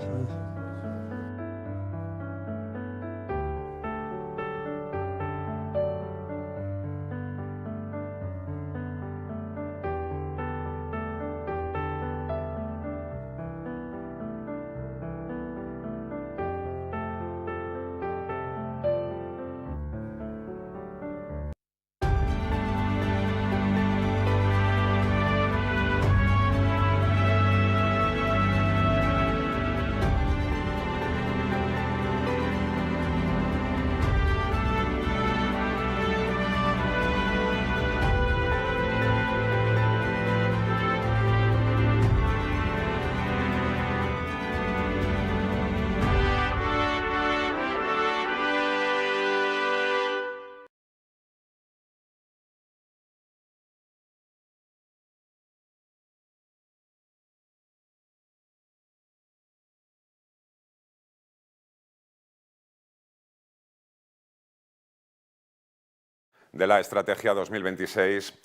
Eso es. De la estrategia 2026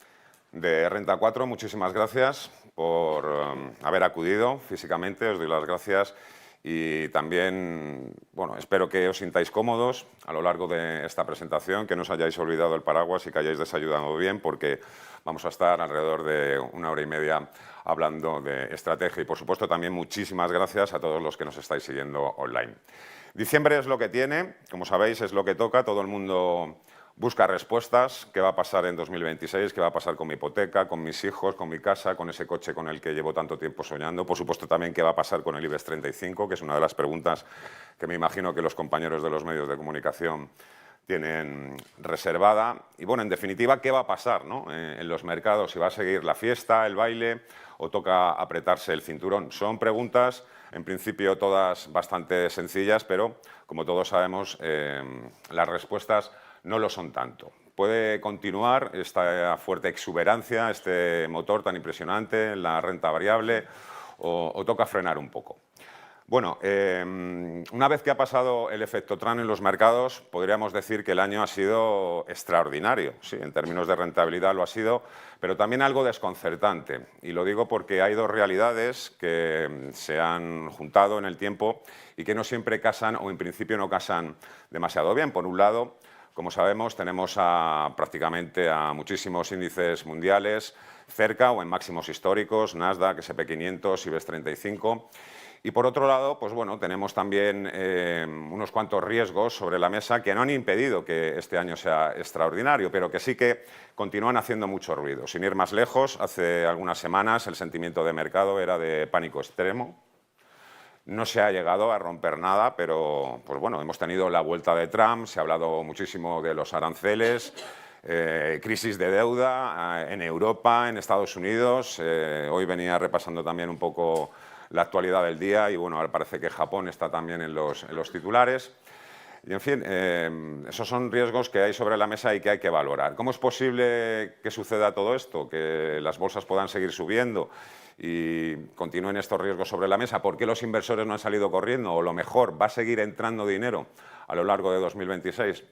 de Renta 4. Muchísimas gracias por haber acudido físicamente, os doy las gracias y también, bueno, espero que os sintáis cómodos a lo largo de esta presentación, que no os hayáis olvidado el paraguas y que hayáis desayunado bien, porque vamos a estar alrededor de 1 hora y media hablando de estrategia y, por supuesto, también muchísimas gracias a todos los que nos estáis siguiendo online. Diciembre es lo que tiene, como sabéis, es lo que toca, todo el mundo busca respuestas, qué va a pasar en 2026, qué va a pasar con mi hipoteca, con mis hijos, con mi casa, con ese coche con el que llevo tanto tiempo soñando. Por supuesto también qué va a pasar con el IBEX 35, que es una de las preguntas que me imagino que los compañeros de los medios de comunicación tienen reservada. Y bueno, en definitiva, ¿qué va a pasar, ¿no? En los mercados? ¿Si va a seguir la fiesta, el baile o toca apretarse el cinturón? Son preguntas, en principio, todas bastante sencillas, pero como todos sabemos, las respuestas no lo son tanto. Puede continuar esta fuerte exuberancia, este motor tan impresionante, la renta variable, o toca frenar un poco. Bueno, una vez que ha pasado el efecto Trump en los mercados, podríamos decir que el año ha sido extraordinario. Sí, en términos de rentabilidad lo ha sido, pero también algo desconcertante. Y lo digo porque hay dos realidades que se han juntado en el tiempo y que no siempre casan o en principio no casan demasiado bien. Por un lado, como sabemos, tenemos prácticamente a muchísimos índices mundiales cerca o en máximos históricos, Nasdaq, S&P 500, IBEX 35. Y por otro lado, pues bueno, tenemos también unos cuantos riesgos sobre la mesa que no han impedido que este año sea extraordinario, pero que sí que continúan haciendo mucho ruido. Sin ir más lejos, hace algunas semanas el sentimiento de mercado era de pánico extremo. No se ha llegado a romper nada, pero pues bueno, hemos tenido la vuelta de Trump, se ha hablado muchísimo de los aranceles, crisis de deuda en Europa, en Estados Unidos. Hoy venía repasando también un poco la actualidad del día y bueno, ahora parece que Japón está también en los titulares. Y en fin, esos son riesgos que hay sobre la mesa y que hay que valorar. ¿Cómo es posible que suceda todo esto? Que las bolsas puedan seguir subiendo y continúen estos riesgos sobre la mesa. ¿Por qué los inversores no han salido corriendo? O lo mejor, ¿va a seguir entrando dinero a lo largo de 2026?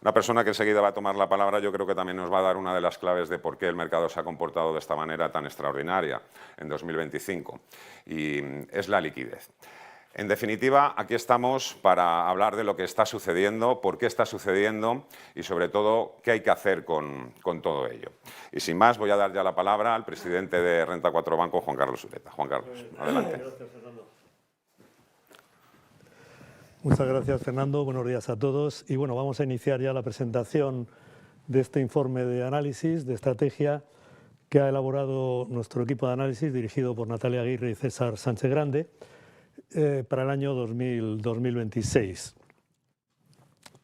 Una persona que enseguida va a tomar la palabra yo creo que también nos va a dar una de las claves de por qué el mercado se ha comportado de esta manera tan extraordinaria en 2025 y es la liquidez. En definitiva, aquí estamos para hablar de lo que está sucediendo, por qué está sucediendo y, sobre todo, qué hay que hacer con todo ello. Y sin más, voy a dar ya la palabra al presidente de Renta 4 Banco, Juan Carlos Ureta. Juan Carlos, adelante. Gracias, Fernando. Muchas gracias, Fernando. Buenos días a todos. Y bueno, vamos a iniciar ya la presentación de este informe de análisis, de estrategia, que ha elaborado nuestro equipo de análisis, dirigido por Natalia Aguirre y César Sánchez Grande, para el año 2026.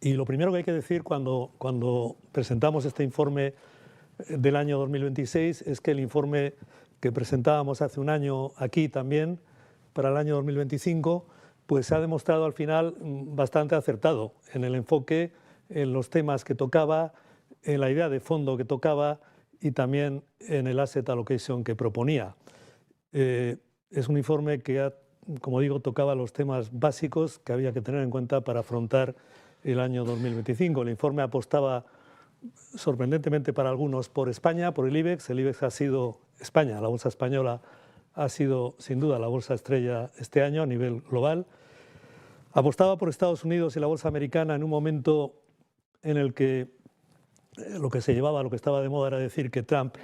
Y lo primero que hay que decir cuando presentamos este informe del año 2026 es que el informe que presentábamos hace un año aquí también, para el año 2025, pues se ha demostrado al final bastante acertado en el enfoque, en los temas que tocaba, en la idea de fondo que tocaba y también en el asset allocation que proponía. Es un informe que como digo, tocaba los temas básicos que había que tener en cuenta para afrontar el año 2025. El informe apostaba, sorprendentemente para algunos, por España, por el IBEX. El IBEX ha sido España, la bolsa española ha sido sin duda la bolsa estrella este año a nivel global. Apostaba por Estados Unidos y la bolsa americana en un momento en el que lo que se llevaba, lo que estaba de moda era decir que Trump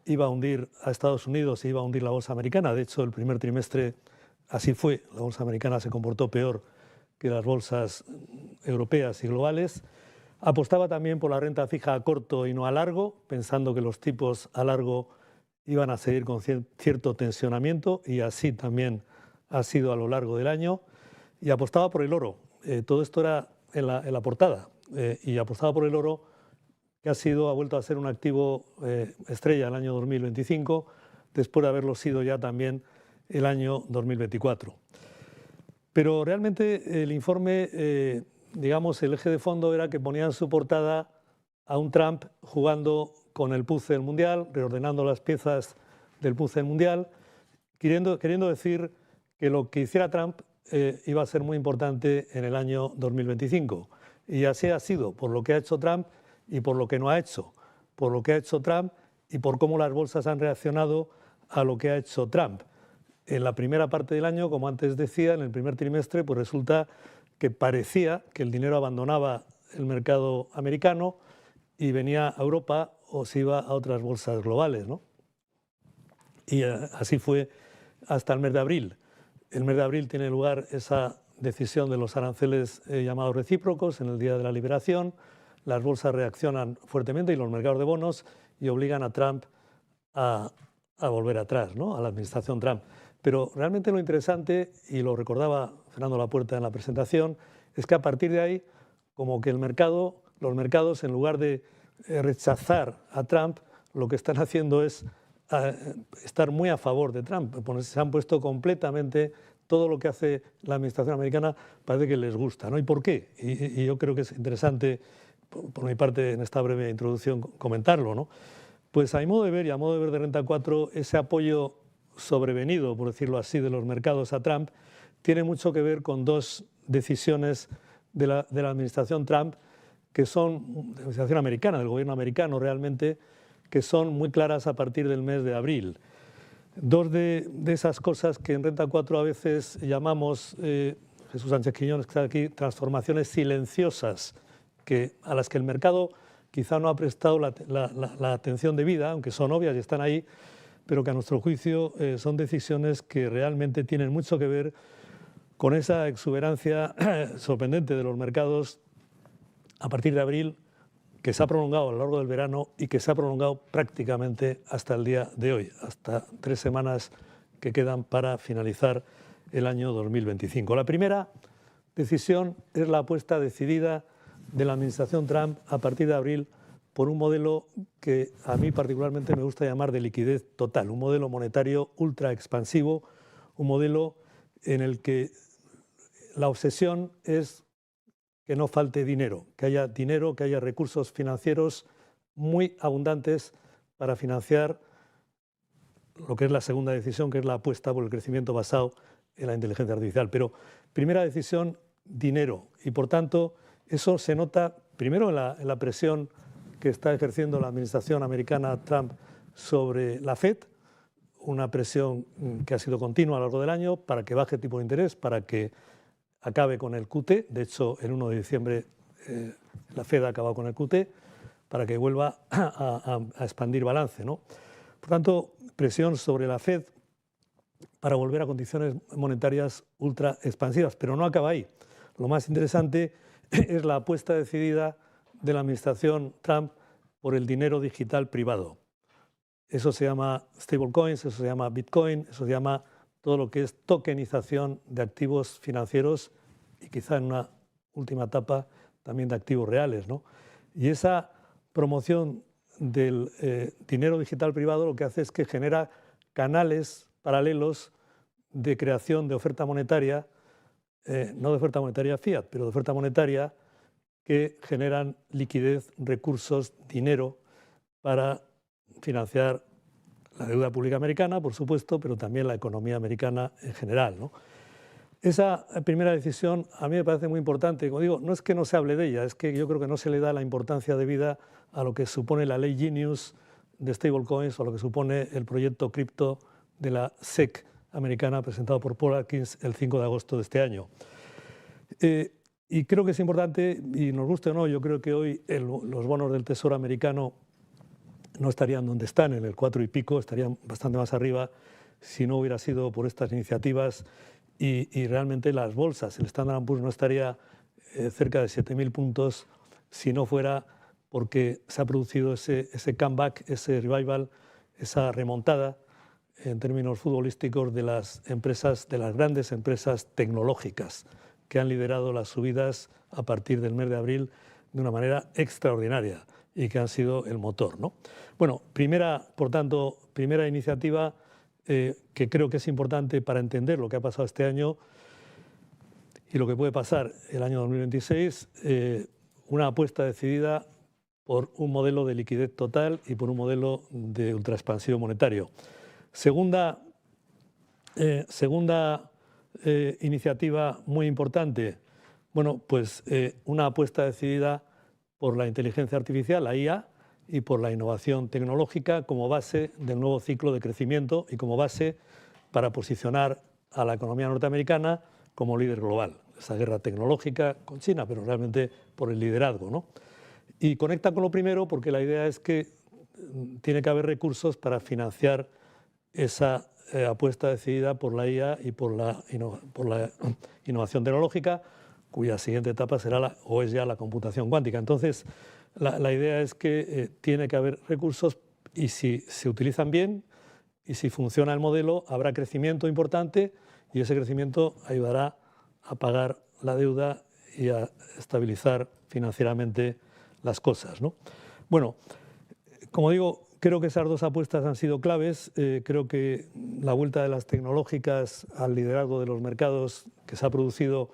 iba a hundir a Estados Unidos y iba a hundir la bolsa americana. De hecho, el primer trimestre así fue. La bolsa americana se comportó peor que las bolsas europeas y globales. Apostaba también por la renta fija a corto y no a largo, pensando que los tipos a largo iban a seguir con cierto tensionamiento, y así también ha sido a lo largo del año. Y apostaba por el oro. Todo esto era en la portada. Y apostaba por el oro, que ha vuelto a ser un activo estrella el año 2025, después de haberlo sido ya también el año 2024. Pero realmente el informe, digamos, el eje de fondo era que ponía en su portada a un Trump jugando con el puzzle mundial, reordenando las piezas del puzzle mundial, queriendo decir que lo que hiciera Trump iba a ser muy importante en el año 2025. Y así ha sido, por lo que ha hecho Trump y por lo que no ha hecho, por lo que ha hecho Trump y por cómo las bolsas han reaccionado a lo que ha hecho Trump. En la primera parte del año, como antes decía, en el primer trimestre, pues resulta que parecía que el dinero abandonaba el mercado americano y venía a Europa o se iba a otras bolsas globales, ¿no? Y así fue hasta el mes de abril. El mes de abril tiene lugar esa decisión de los aranceles llamados recíprocos en el Día de la Liberación. Las bolsas reaccionan fuertemente y los mercados de bonos y obligan a Trump a volver atrás, ¿no? A la administración Trump. Pero realmente lo interesante, y lo recordaba Fernando Lapuerta en la presentación, es que a partir de ahí, como que los mercados, en lugar de rechazar a Trump, lo que están haciendo es estar muy a favor de Trump. Se han puesto completamente, todo lo que hace la administración americana parece que les gusta, ¿no? ¿Y por qué? Y yo creo que es interesante, por mi parte, en esta breve introducción, comentarlo, ¿no? Pues a mi modo de ver y a modo de ver de Renta 4, ese apoyo sobrevenido, por decirlo así, de los mercados a Trump, tiene mucho que ver con dos decisiones de la administración Trump, que son, de la administración americana, del gobierno americano realmente, que son muy claras a partir del mes de abril. Dos de esas cosas que en Renta 4 a veces llamamos, Jesús Sánchez Quiñones, que está aquí, transformaciones silenciosas, a las que el mercado quizá no ha prestado la atención debida, aunque son obvias y están ahí, pero que a nuestro juicio son decisiones que realmente tienen mucho que ver con esa exuberancia sorprendente de los mercados a partir de abril, que se ha prolongado a lo largo del verano y que se ha prolongado prácticamente hasta el día de hoy, hasta 3 semanas que quedan para finalizar el año 2025. La primera decisión es la apuesta decidida de la administración Trump a partir de abril por un modelo que a mí particularmente me gusta llamar de liquidez total, un modelo monetario ultra expansivo, un modelo en el que la obsesión es que no falte dinero, que haya recursos financieros muy abundantes para financiar lo que es la segunda decisión, que es la apuesta por el crecimiento basado en la inteligencia artificial. Pero primera decisión, dinero. Y por tanto, eso se nota primero en la presión que está ejerciendo la administración americana Trump sobre la Fed, una presión que ha sido continua a lo largo del año para que baje el tipo de interés, para que acabe con el QT. De hecho, el 1 de diciembre la Fed ha acabado con el QT, para que vuelva a expandir balance, ¿no? Por tanto, presión sobre la Fed para volver a condiciones monetarias ultra expansivas. Pero no acaba ahí. Lo más interesante es la apuesta decidida de la administración Trump por el dinero digital privado. Eso se llama stablecoins, eso se llama Bitcoin, eso se llama todo lo que es tokenización de activos financieros y quizá en una última etapa también de activos reales, ¿no? Y esa promoción del dinero digital privado lo que hace es que genera canales paralelos de creación de oferta monetaria, no de oferta monetaria fiat, pero de oferta monetaria que generan liquidez, recursos, dinero para financiar la deuda pública americana, por supuesto, pero también la economía americana en general, ¿no? Esa primera decisión a mí me parece muy importante. Como digo, no es que no se hable de ella, es que yo creo que no se le da la importancia debida a lo que supone la ley Genius de stablecoins o a lo que supone el proyecto cripto de la SEC americana presentado por Paul Atkins el 5 de agosto de este año. Y creo que es importante, y nos guste o no, yo creo que hoy los bonos del Tesoro americano no estarían donde están, en el 4 y pico, estarían bastante más arriba si no hubiera sido por estas iniciativas y realmente las bolsas, el Standard & Poor's no estaría cerca de 7.000 puntos si no fuera porque se ha producido ese comeback, ese revival, esa remontada en términos futbolísticos de las empresas, de las grandes empresas tecnológicas que han liderado las subidas a partir del mes de abril de una manera extraordinaria y que han sido el motor, ¿no? Bueno, por tanto, primera iniciativa que creo que es importante para entender lo que ha pasado este año y lo que puede pasar el año 2026, una apuesta decidida por un modelo de liquidez total y por un modelo de ultraexpansivo monetario. Segunda iniciativa muy importante, bueno, pues una apuesta decidida por la inteligencia artificial, la IA, y por la innovación tecnológica como base del nuevo ciclo de crecimiento y como base para posicionar a la economía norteamericana como líder global. Esa guerra tecnológica con China, pero realmente por el liderazgo, ¿no? Y conecta con lo primero porque la idea es que tiene que haber recursos para financiar esa apuesta decidida por la IA y por la innovación tecnológica, cuya siguiente etapa será o es ya la computación cuántica. Entonces, la idea es que tiene que haber recursos y si se utilizan bien y si funciona el modelo, habrá crecimiento importante y ese crecimiento ayudará a pagar la deuda y a estabilizar financieramente las cosas, ¿no? Bueno, como digo, creo que esas dos apuestas han sido claves. Creo que la vuelta de las tecnológicas al liderazgo de los mercados que se ha producido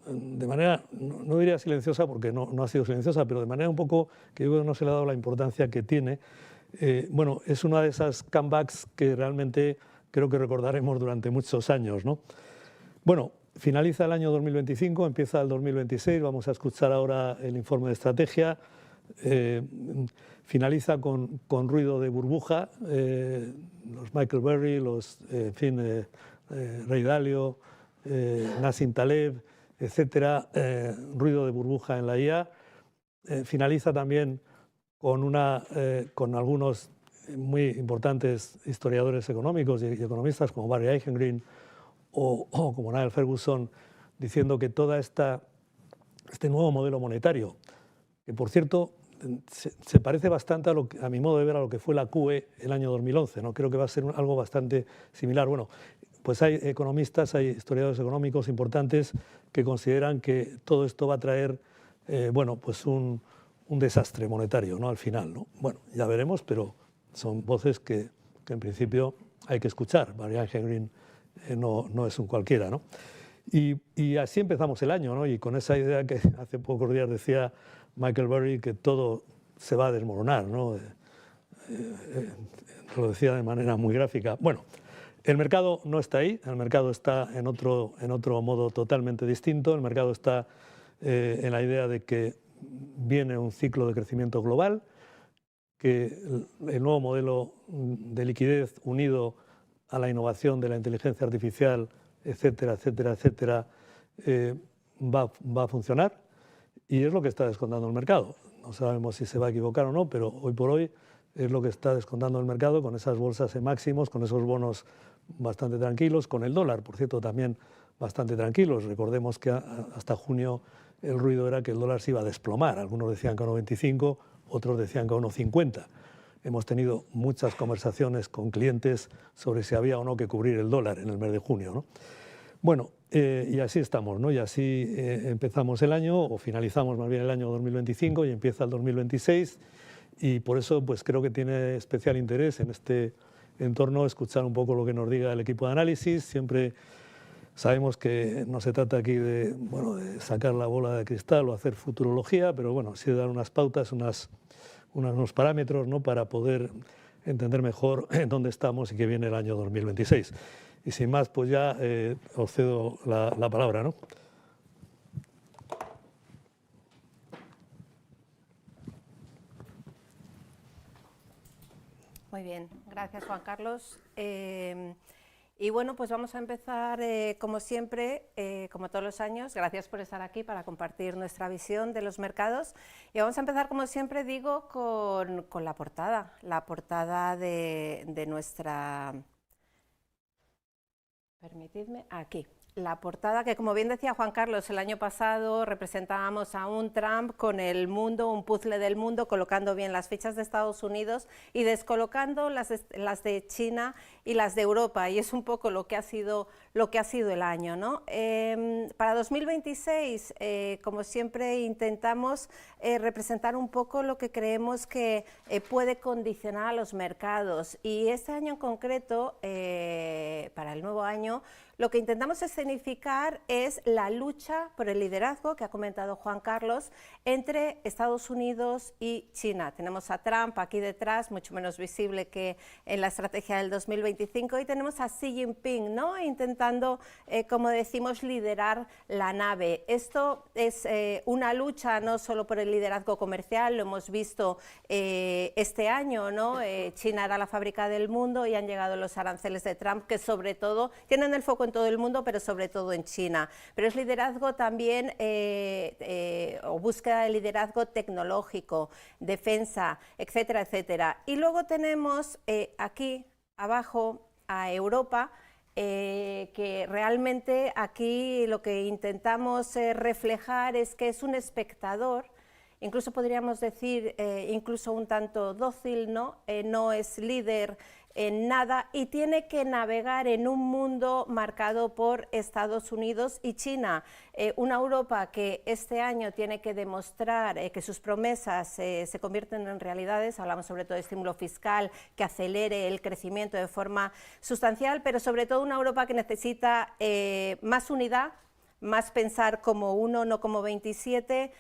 de manera, no diría silenciosa porque no ha sido silenciosa, pero de manera un poco que yo creo que no se le ha dado la importancia que tiene. Bueno, es una de esas comebacks que realmente creo que recordaremos durante muchos años, ¿no? Bueno, finaliza el año 2025, empieza el 2026, vamos a escuchar ahora el informe de estrategia. Finaliza con ruido de burbuja, los Michael Burry, Ray Dalio, Nassim Taleb, etcétera, ruido de burbuja en la IA. Finaliza también con algunos muy importantes historiadores económicos y economistas como Barry Eichengreen o como Niall Ferguson diciendo que todo este nuevo modelo monetario, que por cierto se parece bastante a mi modo de ver a lo que fue la QE el año 2011, ¿no? Creo que va a ser algo bastante similar. Bueno, pues hay economistas, hay historiadores económicos importantes que consideran que todo esto va a traer bueno, pues un desastre monetario, ¿no? Al final, ¿no? Bueno, ya veremos, pero son voces que en principio hay que escuchar. Barry Eichengreen no es un cualquiera, ¿no? Y así empezamos el año, ¿no? Y con esa idea que hace pocos días decía Michael Burry, que todo se va a desmoronar, ¿no? Lo decía de manera muy gráfica. Bueno, el mercado no está ahí, el mercado está en otro modo totalmente distinto. El mercado está en la idea de que viene un ciclo de crecimiento global, que el nuevo modelo de liquidez unido a la innovación de la inteligencia artificial, etcétera, etcétera, etcétera, va a funcionar y es lo que está descontando el mercado. No sabemos si se va a equivocar o no, pero hoy por hoy es lo que está descontando el mercado con esas bolsas en máximos, con esos bonos bastante tranquilos, con el dólar, por cierto, también bastante tranquilos. Recordemos que hasta junio el ruido era que el dólar se iba a desplomar. Algunos decían que a 1,25, otros decían que a 1,50. Hemos tenido muchas conversaciones con clientes sobre si había o no que cubrir el dólar en el mes de junio, ¿no? Bueno, y así estamos, ¿no? Y así empezamos el año, o finalizamos más bien el año 2025 y empieza el 2026. Y por eso pues creo que tiene especial interés en este entorno escuchar un poco lo que nos diga el equipo de análisis. Siempre sabemos que no se trata aquí de sacar la bola de cristal o hacer futurología, pero bueno, sí de dar unas pautas, unos parámetros, ¿no? Para poder entender mejor en dónde estamos y qué viene el año 2026. Y sin más, pues ya os cedo la palabra, ¿no? Muy bien, gracias Juan Carlos. Y bueno, pues vamos a empezar como siempre, como todos los años. Gracias por estar aquí para compartir nuestra visión de los mercados. Y vamos a empezar como siempre digo con la portada de nuestra... Permitidme, aquí. La portada que, como bien decía Juan Carlos, el año pasado representábamos a un Trump con el mundo, un puzzle del mundo, colocando bien las fichas de Estados Unidos y descolocando las de China y las de Europa, y es un poco lo que ha sido el año, ¿no? Para 2026, como siempre, intentamos representar un poco lo que creemos que puede condicionar a los mercados, y este año en concreto, para el nuevo año, lo que intentamos escenificar es la lucha por el liderazgo que ha comentado Juan Carlos entre Estados Unidos y China. Tenemos a Trump aquí detrás, mucho menos visible que en la estrategia del 2025, y tenemos a Xi Jinping, ¿no?, intentando, como decimos, liderar la nave. Esto es una lucha no solo por el liderazgo comercial, lo hemos visto este año, ¿no? China era la fábrica del mundo y han llegado los aranceles de Trump, que sobre todo tienen el foco en todo el mundo, pero sobre todo en China. Pero es liderazgo también, o búsqueda de liderazgo tecnológico, defensa, etcétera, etcétera. Y luego tenemos aquí abajo a Europa, que realmente aquí lo que intentamos reflejar es que es un espectador, incluso podríamos decir incluso un tanto dócil, ¿no? No es líder en nada y tiene que navegar en un mundo marcado por Estados Unidos y China, una Europa que este año tiene que demostrar que sus promesas se convierten en realidades. Hablamos sobre todo de estímulo fiscal que acelere el crecimiento de forma sustancial, pero sobre todo una Europa que necesita más unidad, más pensar como uno, no como 27,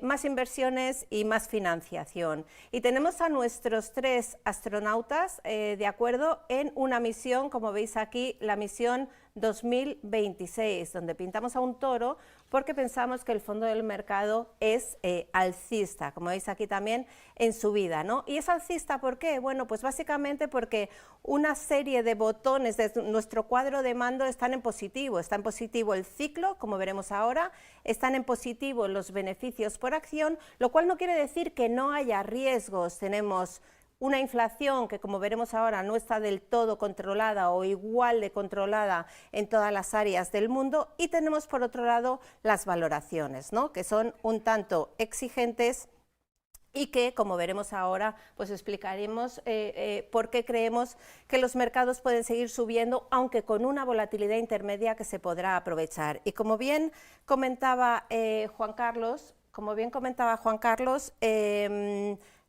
más inversiones y más financiación. Y tenemos a nuestros 3 astronautas de acuerdo en una misión, como veis aquí, la misión 2026, donde pintamos a un toro porque pensamos que el fondo del mercado es alcista, como veis aquí también en subida, ¿no? ¿Y es alcista por qué? Bueno, pues básicamente porque una serie de botones de nuestro cuadro de mando están en positivo. Está en positivo el ciclo, como veremos ahora, están en positivo los beneficios por acción, lo cual no quiere decir que no haya riesgos. Tenemos una inflación que, como veremos ahora, no está del todo controlada o igual de controlada en todas las áreas del mundo, y tenemos por otro lado las valoraciones, ¿no?, que son un tanto exigentes y que, como veremos ahora, pues explicaremos por qué creemos que los mercados pueden seguir subiendo, aunque con una volatilidad intermedia que se podrá aprovechar. Y como bien comentaba Juan Carlos,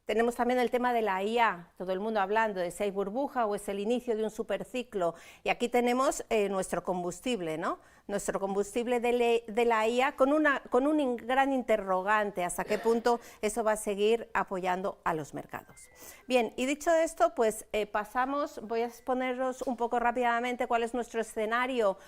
tenemos también el tema de la IA, todo el mundo hablando de si hay burbuja o es el inicio de un superciclo, y aquí tenemos nuestro combustible, ¿no? Nuestro combustible de la IA con un gran interrogante, hasta qué punto eso va a seguir apoyando a los mercados. Bien, y dicho esto, pues pasamos, voy a exponeros un poco rápidamente cuál es nuestro escenario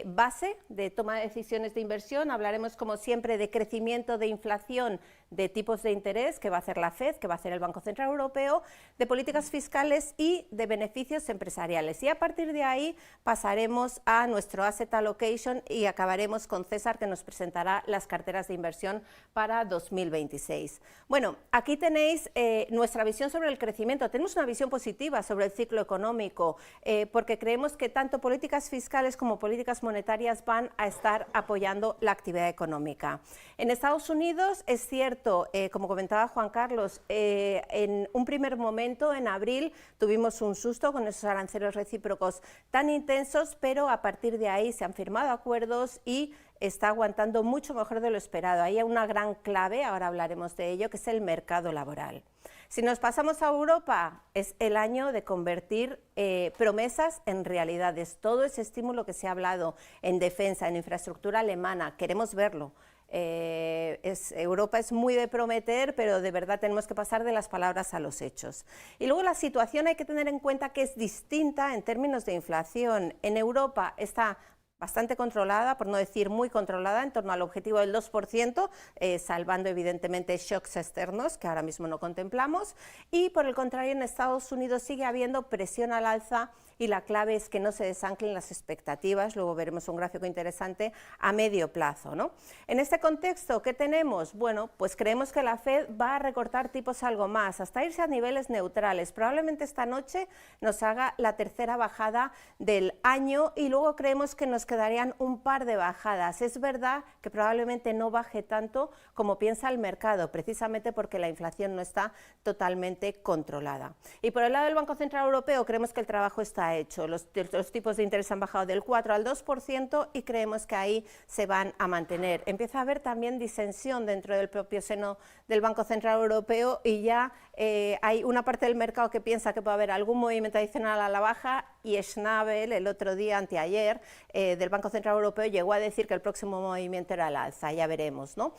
base de toma de decisiones de inversión. Hablaremos como siempre de crecimiento, de inflación, de tipos de interés que va a hacer la FED, que va a hacer el Banco Central Europeo, de políticas fiscales y de beneficios empresariales. Y a partir de ahí pasaremos a nuestro asset allocation y acabaremos con César, que nos presentará las carteras de inversión para 2026. Bueno, aquí tenéis nuestra visión sobre el crecimiento. Tenemos una visión positiva sobre el ciclo económico porque creemos que tanto políticas fiscales como políticas monetarias van a estar apoyando la actividad económica. En Estados Unidos es cierto, como comentaba Juan Carlos, en un primer momento, en abril, tuvimos un susto con esos aranceles recíprocos tan intensos, pero a partir de ahí se han firmado acuerdos y está aguantando mucho mejor de lo esperado. Hay una gran clave, ahora hablaremos de ello, que es el mercado laboral. Si nos pasamos a Europa, es el año de convertir promesas en realidades. Todo ese estímulo que se ha hablado en defensa, en infraestructura alemana, queremos verlo. Europa es muy de prometer, pero de verdad tenemos que pasar de las palabras a los hechos. Y luego la situación hay que tener en cuenta que es distinta en términos de inflación. En Europa está bastante controlada, por no decir muy controlada, en torno al objetivo del 2%, salvando evidentemente shocks externos que ahora mismo no contemplamos, y por el contrario en Estados Unidos sigue habiendo presión al alza y la clave es que no se desanclen las expectativas, luego veremos un gráfico interesante a medio plazo, ¿no? En este contexto, ¿qué tenemos? Bueno, pues creemos que la Fed va a recortar tipos algo más, hasta irse a niveles neutrales. Probablemente esta noche nos haga la tercera bajada del año y luego creemos que nos quedarían un par de bajadas. Es verdad que probablemente no baje tanto como piensa el mercado, precisamente porque la inflación no está totalmente controlada. Y por el lado del Banco Central Europeo creemos que el trabajo está hecho. Los tipos de interés han bajado del 4 al 2% y creemos que ahí se van a mantener. Empieza a haber también disensión dentro del propio seno del Banco Central Europeo y ya hay una parte del mercado que piensa que puede haber algún movimiento adicional a la baja y Schnabel el otro día, anteayer, del Banco Central Europeo llegó a decir que el próximo movimiento era al alza, ya veremos, ¿no?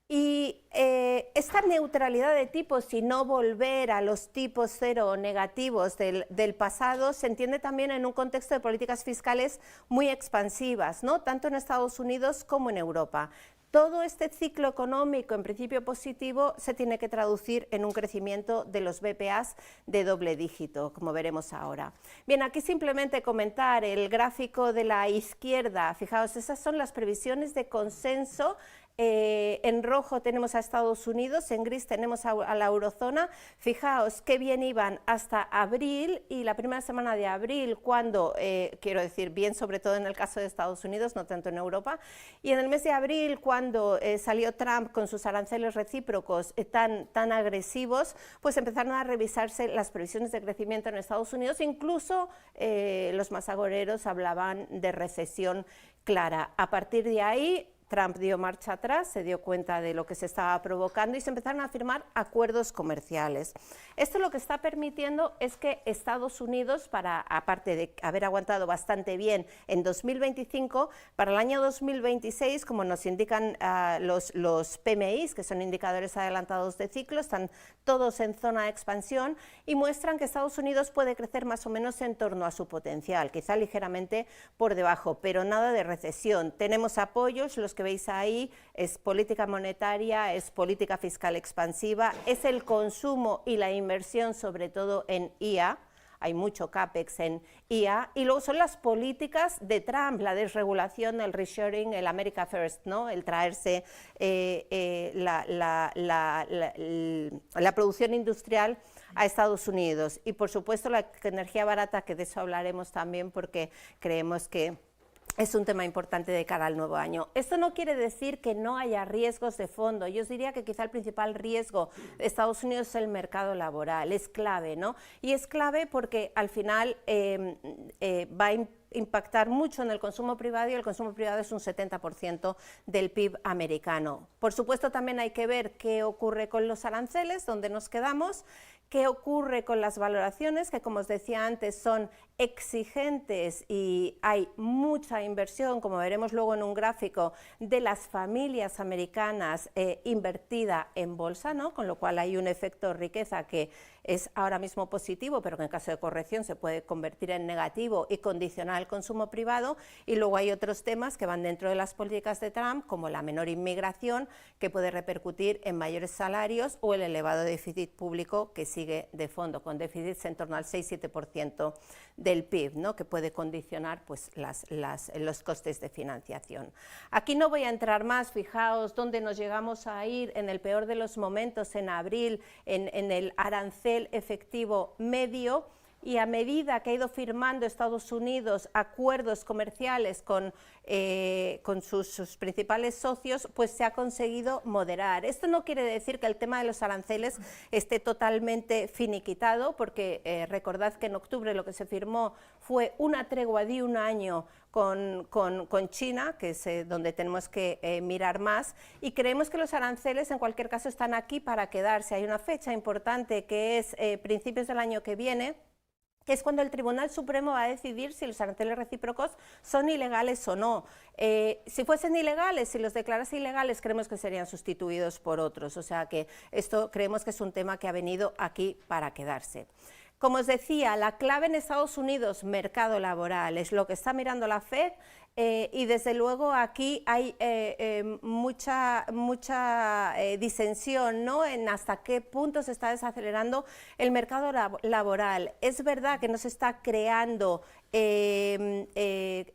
Y esta neutralidad de tipos y no volver a los tipos cero o negativos del pasado se entiende también en un contexto de políticas fiscales muy expansivas, ¿no? Tanto en Estados Unidos como en Europa. Todo este ciclo económico, en principio positivo, se tiene que traducir en un crecimiento de los BPAs de doble dígito, como veremos ahora. Bien, aquí simplemente comentar el gráfico de la izquierda. Fijaos, esas son las previsiones de consenso. En rojo tenemos a Estados Unidos, en gris tenemos a la eurozona. Fijaos qué bien iban hasta abril y la primera semana de abril, cuando, quiero decir, bien sobre todo en el caso de Estados Unidos, no tanto en Europa, y en el mes de abril, cuando salió Trump con sus aranceles recíprocos tan agresivos, pues empezaron a revisarse las previsiones de crecimiento en Estados Unidos, incluso los más agoreros hablaban de recesión clara. A partir de ahí, Trump dio marcha atrás, se dio cuenta de lo que se estaba provocando y se empezaron a firmar acuerdos comerciales. Esto lo que está permitiendo es que Estados Unidos, aparte de haber aguantado bastante bien en 2025, para el año 2026, como nos indican los PMIs, que son indicadores adelantados de ciclo, están todos en zona de expansión y muestran que Estados Unidos puede crecer más o menos en torno a su potencial, quizá ligeramente por debajo, pero nada de recesión. Tenemos apoyos, los que veis ahí, es política monetaria, es política fiscal expansiva, es el consumo y la inversión, sobre todo en IA, hay mucho CAPEX en IA, y luego son las políticas de Trump, la desregulación, el reshoring, el America First, ¿no? El traerse la producción industrial a Estados Unidos, y por supuesto la energía barata, que de eso hablaremos también porque creemos que es un tema importante de cara al nuevo año. Esto no quiere decir que no haya riesgos de fondo. Yo os diría que quizá el principal riesgo de Estados Unidos es el mercado laboral, es clave, ¿no? Y es clave porque al final va a impactar mucho en el consumo privado, y el consumo privado es un 70% del PIB americano. Por supuesto, también hay que ver qué ocurre con los aranceles, dónde nos quedamos, qué ocurre con las valoraciones, que como os decía antes son exigentes y hay mucha inversión, como veremos luego en un gráfico, de las familias americanas invertida en bolsa, ¿no? Con lo cual hay un efecto riqueza que es ahora mismo positivo, pero que en caso de corrección se puede convertir en negativo y condicionar el consumo privado. Y luego hay otros temas que van dentro de las políticas de Trump, como la menor inmigración, que puede repercutir en mayores salarios, o el elevado déficit público que sigue de fondo, con déficits en torno al 6-7% del PIB, ¿no? Que puede condicionar pues, los costes de financiación. Aquí no voy a entrar más, fijaos dónde nos llegamos a ir en el peor de los momentos, en abril, en el arancel efectivo medio, y a medida que ha ido firmando Estados Unidos acuerdos comerciales con sus principales socios, pues se ha conseguido moderar. Esto no quiere decir que el tema de los aranceles esté totalmente finiquitado, porque recordad que en octubre lo que se firmó fue una tregua de un año con China, que es donde tenemos que mirar más, y creemos que los aranceles en cualquier caso están aquí para quedarse. Hay una fecha importante que es principios del año que viene, que es cuando el Tribunal Supremo va a decidir si los aranceles recíprocos son ilegales o no. Si fuesen ilegales, si los declarase ilegales, creemos que serían sustituidos por otros. O sea que esto creemos que es un tema que ha venido aquí para quedarse. Como os decía, la clave en Estados Unidos, mercado laboral, es lo que está mirando la Fed. Y desde luego aquí hay mucha disensión, ¿no?, en hasta qué punto se está desacelerando el mercado laboral. Es verdad que no se está creando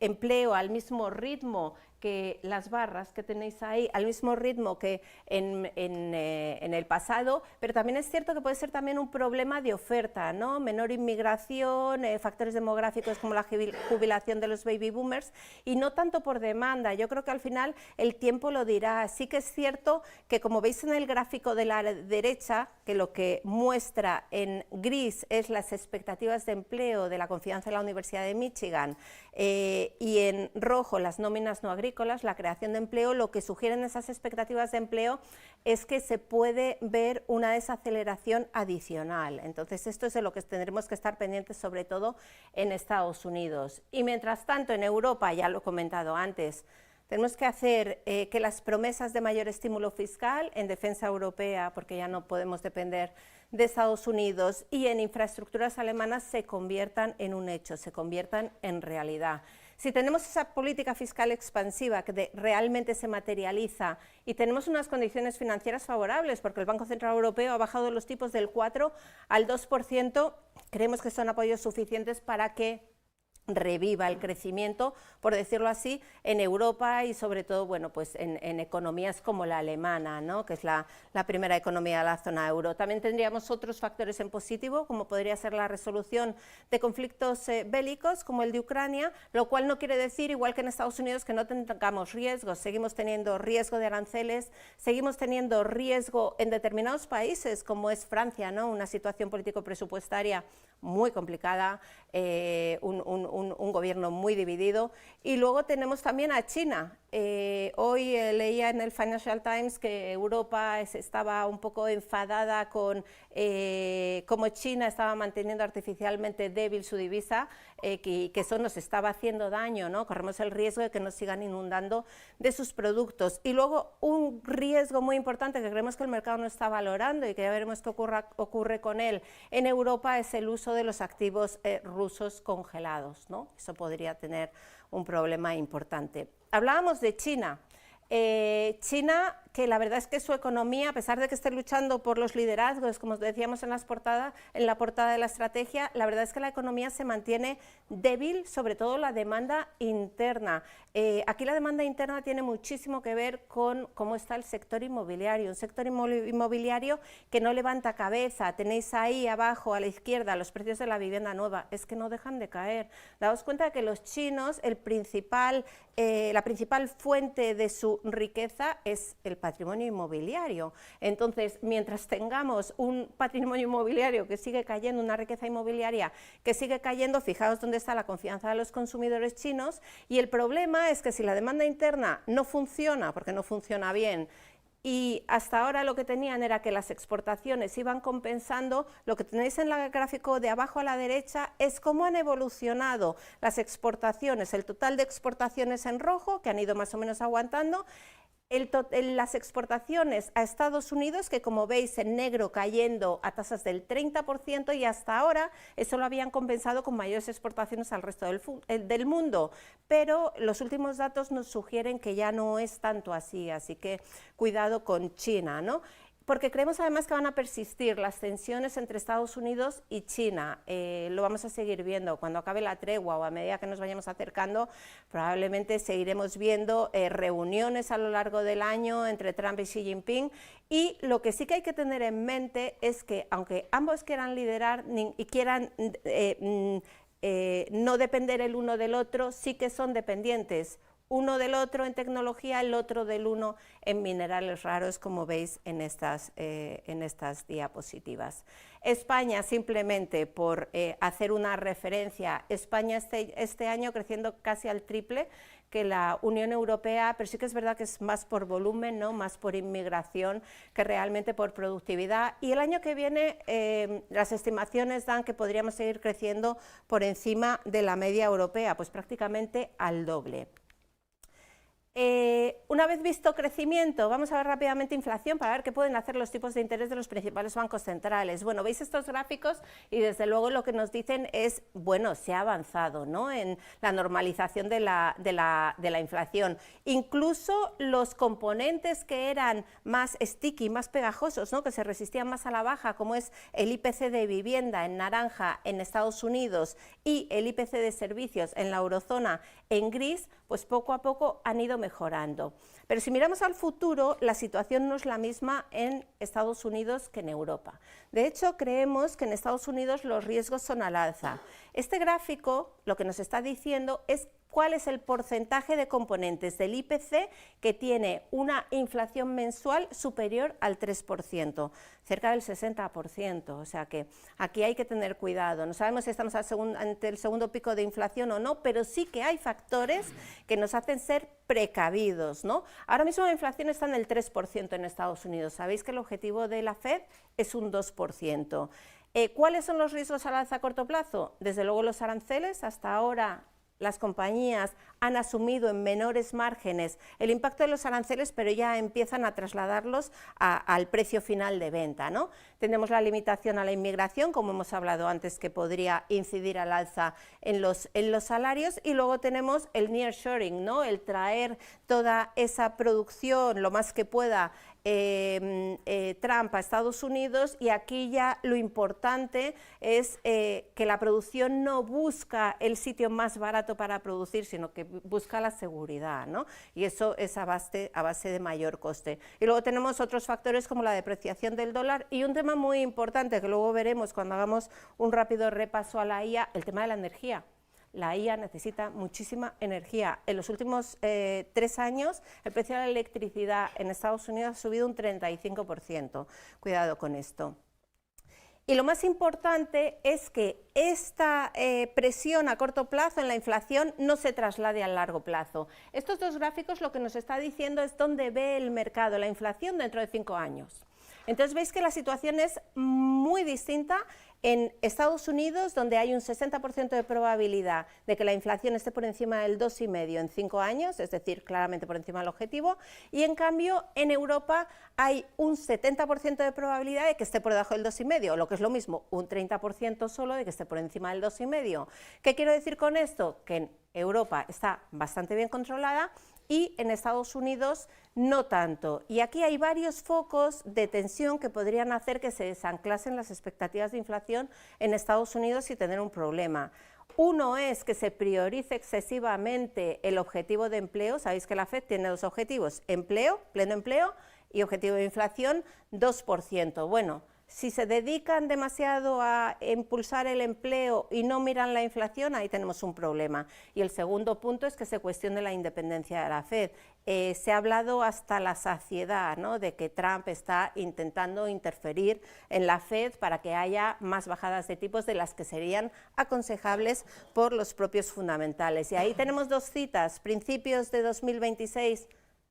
empleo al mismo ritmo que las barras que tenéis ahí, al mismo ritmo que en el pasado, pero también es cierto que puede ser también un problema de oferta, ¿no?, menor inmigración, factores demográficos como la jubilación de los baby boomers, y no tanto por demanda. Yo creo que al final el tiempo lo dirá. Sí que es cierto que, como veis en el gráfico de la derecha, que lo que muestra en gris es las expectativas de empleo de la confianza en la Universidad de Michigan, y en rojo las nóminas no agrícolas, la creación de empleo, lo que sugieren esas expectativas de empleo es que se puede ver una desaceleración adicional. Entonces esto es de lo que tendremos que estar pendientes, sobre todo en Estados Unidos. Y mientras tanto en Europa, ya lo he comentado antes, tenemos que hacer que las promesas de mayor estímulo fiscal en defensa europea, porque ya no podemos depender de Estados Unidos, y en infraestructuras alemanas se conviertan en un hecho, se conviertan en realidad. Si tenemos esa política fiscal expansiva que realmente se materializa y tenemos unas condiciones financieras favorables, porque el Banco Central Europeo ha bajado los tipos del 4 al 2%, creemos que son apoyos suficientes para que reviva el crecimiento, por decirlo así, en Europa y sobre todo, bueno, pues en economías como la alemana, ¿no?, que es la primera economía de la zona euro. También tendríamos otros factores en positivo, como podría ser la resolución de conflictos bélicos, como el de Ucrania, lo cual no quiere decir, igual que en Estados Unidos, que no tengamos riesgos. Seguimos teniendo riesgo de aranceles, seguimos teniendo riesgo en determinados países, como es Francia, ¿no?, una situación político-presupuestaria muy complicada, un gobierno muy dividido, y luego tenemos también a China. Hoy leía en el Financial Times que Europa estaba un poco enfadada con cómo China estaba manteniendo artificialmente débil su divisa, que eso nos estaba haciendo daño, ¿no? Corremos el riesgo de que nos sigan inundando de sus productos. Y luego un riesgo muy importante que creemos que el mercado no está valorando y que ya veremos qué ocurre con él en Europa es el uso de los activos rusos congelados, ¿no? Eso podría tener un problema importante. Hablábamos de China. China, que la verdad es que su economía, a pesar de que esté luchando por los liderazgos, como decíamos en la portada de la estrategia, la verdad es que la economía se mantiene débil, sobre todo la demanda interna. Aquí la demanda interna tiene muchísimo que ver con cómo está el sector inmobiliario, un sector inmobiliario que no levanta cabeza. Tenéis ahí abajo a la izquierda los precios de la vivienda nueva, es que no dejan de caer. Daos cuenta de que los chinos, la principal fuente de su riqueza es el patrimonio inmobiliario. Entonces, mientras tengamos un patrimonio inmobiliario que sigue cayendo, una riqueza inmobiliaria que sigue cayendo, fijaos dónde está la confianza de los consumidores chinos, y el problema es que si la demanda interna no funciona, porque no funciona bien, y hasta ahora lo que tenían era que las exportaciones iban compensando, lo que tenéis en el gráfico de abajo a la derecha es cómo han evolucionado las exportaciones, el total de exportaciones en rojo, que han ido más o menos aguantando, las exportaciones a Estados Unidos, que como veis en negro cayendo a tasas del 30%, y hasta ahora eso lo habían compensado con mayores exportaciones al resto del mundo, pero los últimos datos nos sugieren que ya no es tanto así, así que cuidado con China, ¿no? Porque creemos además que van a persistir las tensiones entre Estados Unidos y China. Lo vamos a seguir viendo cuando acabe la tregua o a medida que nos vayamos acercando, probablemente seguiremos viendo reuniones a lo largo del año entre Trump y Xi Jinping, y lo que sí que hay que tener en mente es que aunque ambos quieran liderar y quieran no depender el uno del otro, sí que son dependientes uno del otro en tecnología, el otro del uno en minerales raros, como veis en estas diapositivas. España, simplemente por hacer una referencia, España este año creciendo casi al triple que la Unión Europea, pero sí que es verdad que es más por volumen, ¿no?, más por inmigración que realmente por productividad, y el año que viene las estimaciones dan que podríamos seguir creciendo por encima de la media europea, pues prácticamente al doble. Una vez visto crecimiento, vamos a ver rápidamente inflación para ver qué pueden hacer los tipos de interés de los principales bancos centrales. Bueno, veis estos gráficos y desde luego lo que nos dicen es, bueno, se ha avanzado, ¿no?, en la normalización de la inflación. Incluso los componentes que eran más sticky, más pegajosos, ¿no?, que se resistían más a la baja, como es el IPC de vivienda en naranja en Estados Unidos y el IPC de servicios en la eurozona en gris, pues poco a poco han ido mejorando. Pero si miramos al futuro, la situación no es la misma en Estados Unidos que en Europa. De hecho, creemos que en Estados Unidos los riesgos son al alza. Este gráfico lo que nos está diciendo es cuál es el porcentaje de componentes del IPC que tiene una inflación mensual superior al 3%, cerca del 60%, o sea que aquí hay que tener cuidado. No sabemos si estamos ante el segundo pico de inflación o no, pero sí que hay factores que nos hacen ser precavidos, ¿no? Ahora mismo la inflación está en el 3% en Estados Unidos. Sabéis que el objetivo de la FED es un 2%. ¿Cuáles son los riesgos al alza a corto plazo? Desde luego los aranceles. Hasta ahora las compañías han asumido en menores márgenes el impacto de los aranceles, pero ya empiezan a trasladarlos al precio final de venta, ¿no? Tenemos la limitación a la inmigración, como hemos hablado antes, que podría incidir al alza en los salarios, y luego tenemos el nearshoring, ¿no?, el traer toda esa producción lo más que pueda Trump a Estados Unidos, y aquí ya lo importante es que la producción no busca el sitio más barato para producir, sino que busca la seguridad, ¿no? Y eso es a base de mayor coste. Y luego tenemos otros factores como la depreciación del dólar y un tema muy importante que luego veremos cuando hagamos un rápido repaso a la IA, el tema de la energía. La IA necesita muchísima energía. En los últimos 3 años el precio de la electricidad en Estados Unidos ha subido un 35%. Cuidado con esto. Y lo más importante es que esta presión a corto plazo en la inflación no se traslade a largo plazo. Estos dos gráficos lo que nos está diciendo es dónde ve el mercado la inflación dentro de 5 años. Entonces veis que la situación es muy distinta en Estados Unidos, donde hay un 60% de probabilidad de que la inflación esté por encima del 2,5 en 5 años, es decir, claramente por encima del objetivo, y en cambio en Europa hay un 70% de probabilidad de que esté por debajo del 2,5, lo que es lo mismo, un 30% solo de que esté por encima del 2,5. ¿Qué quiero decir con esto? Que en Europa está bastante bien controlada y en Estados Unidos no tanto. Y aquí hay varios focos de tensión que podrían hacer que se desanclasen las expectativas de inflación en Estados Unidos y tener un problema. Uno es que se priorice excesivamente el objetivo de empleo. Sabéis que la FED tiene 2 objetivos, empleo, pleno empleo, y objetivo de inflación 2%. Bueno, si se dedican demasiado a impulsar el empleo y no miran la inflación, ahí tenemos un problema. Y el segundo punto es que se cuestione la independencia de la FED. Se ha hablado hasta la saciedad, ¿no?, de que Trump está intentando interferir en la FED para que haya más bajadas de tipos de las que serían aconsejables por los propios fundamentales. Y ahí tenemos 2 citas, principios de 2026,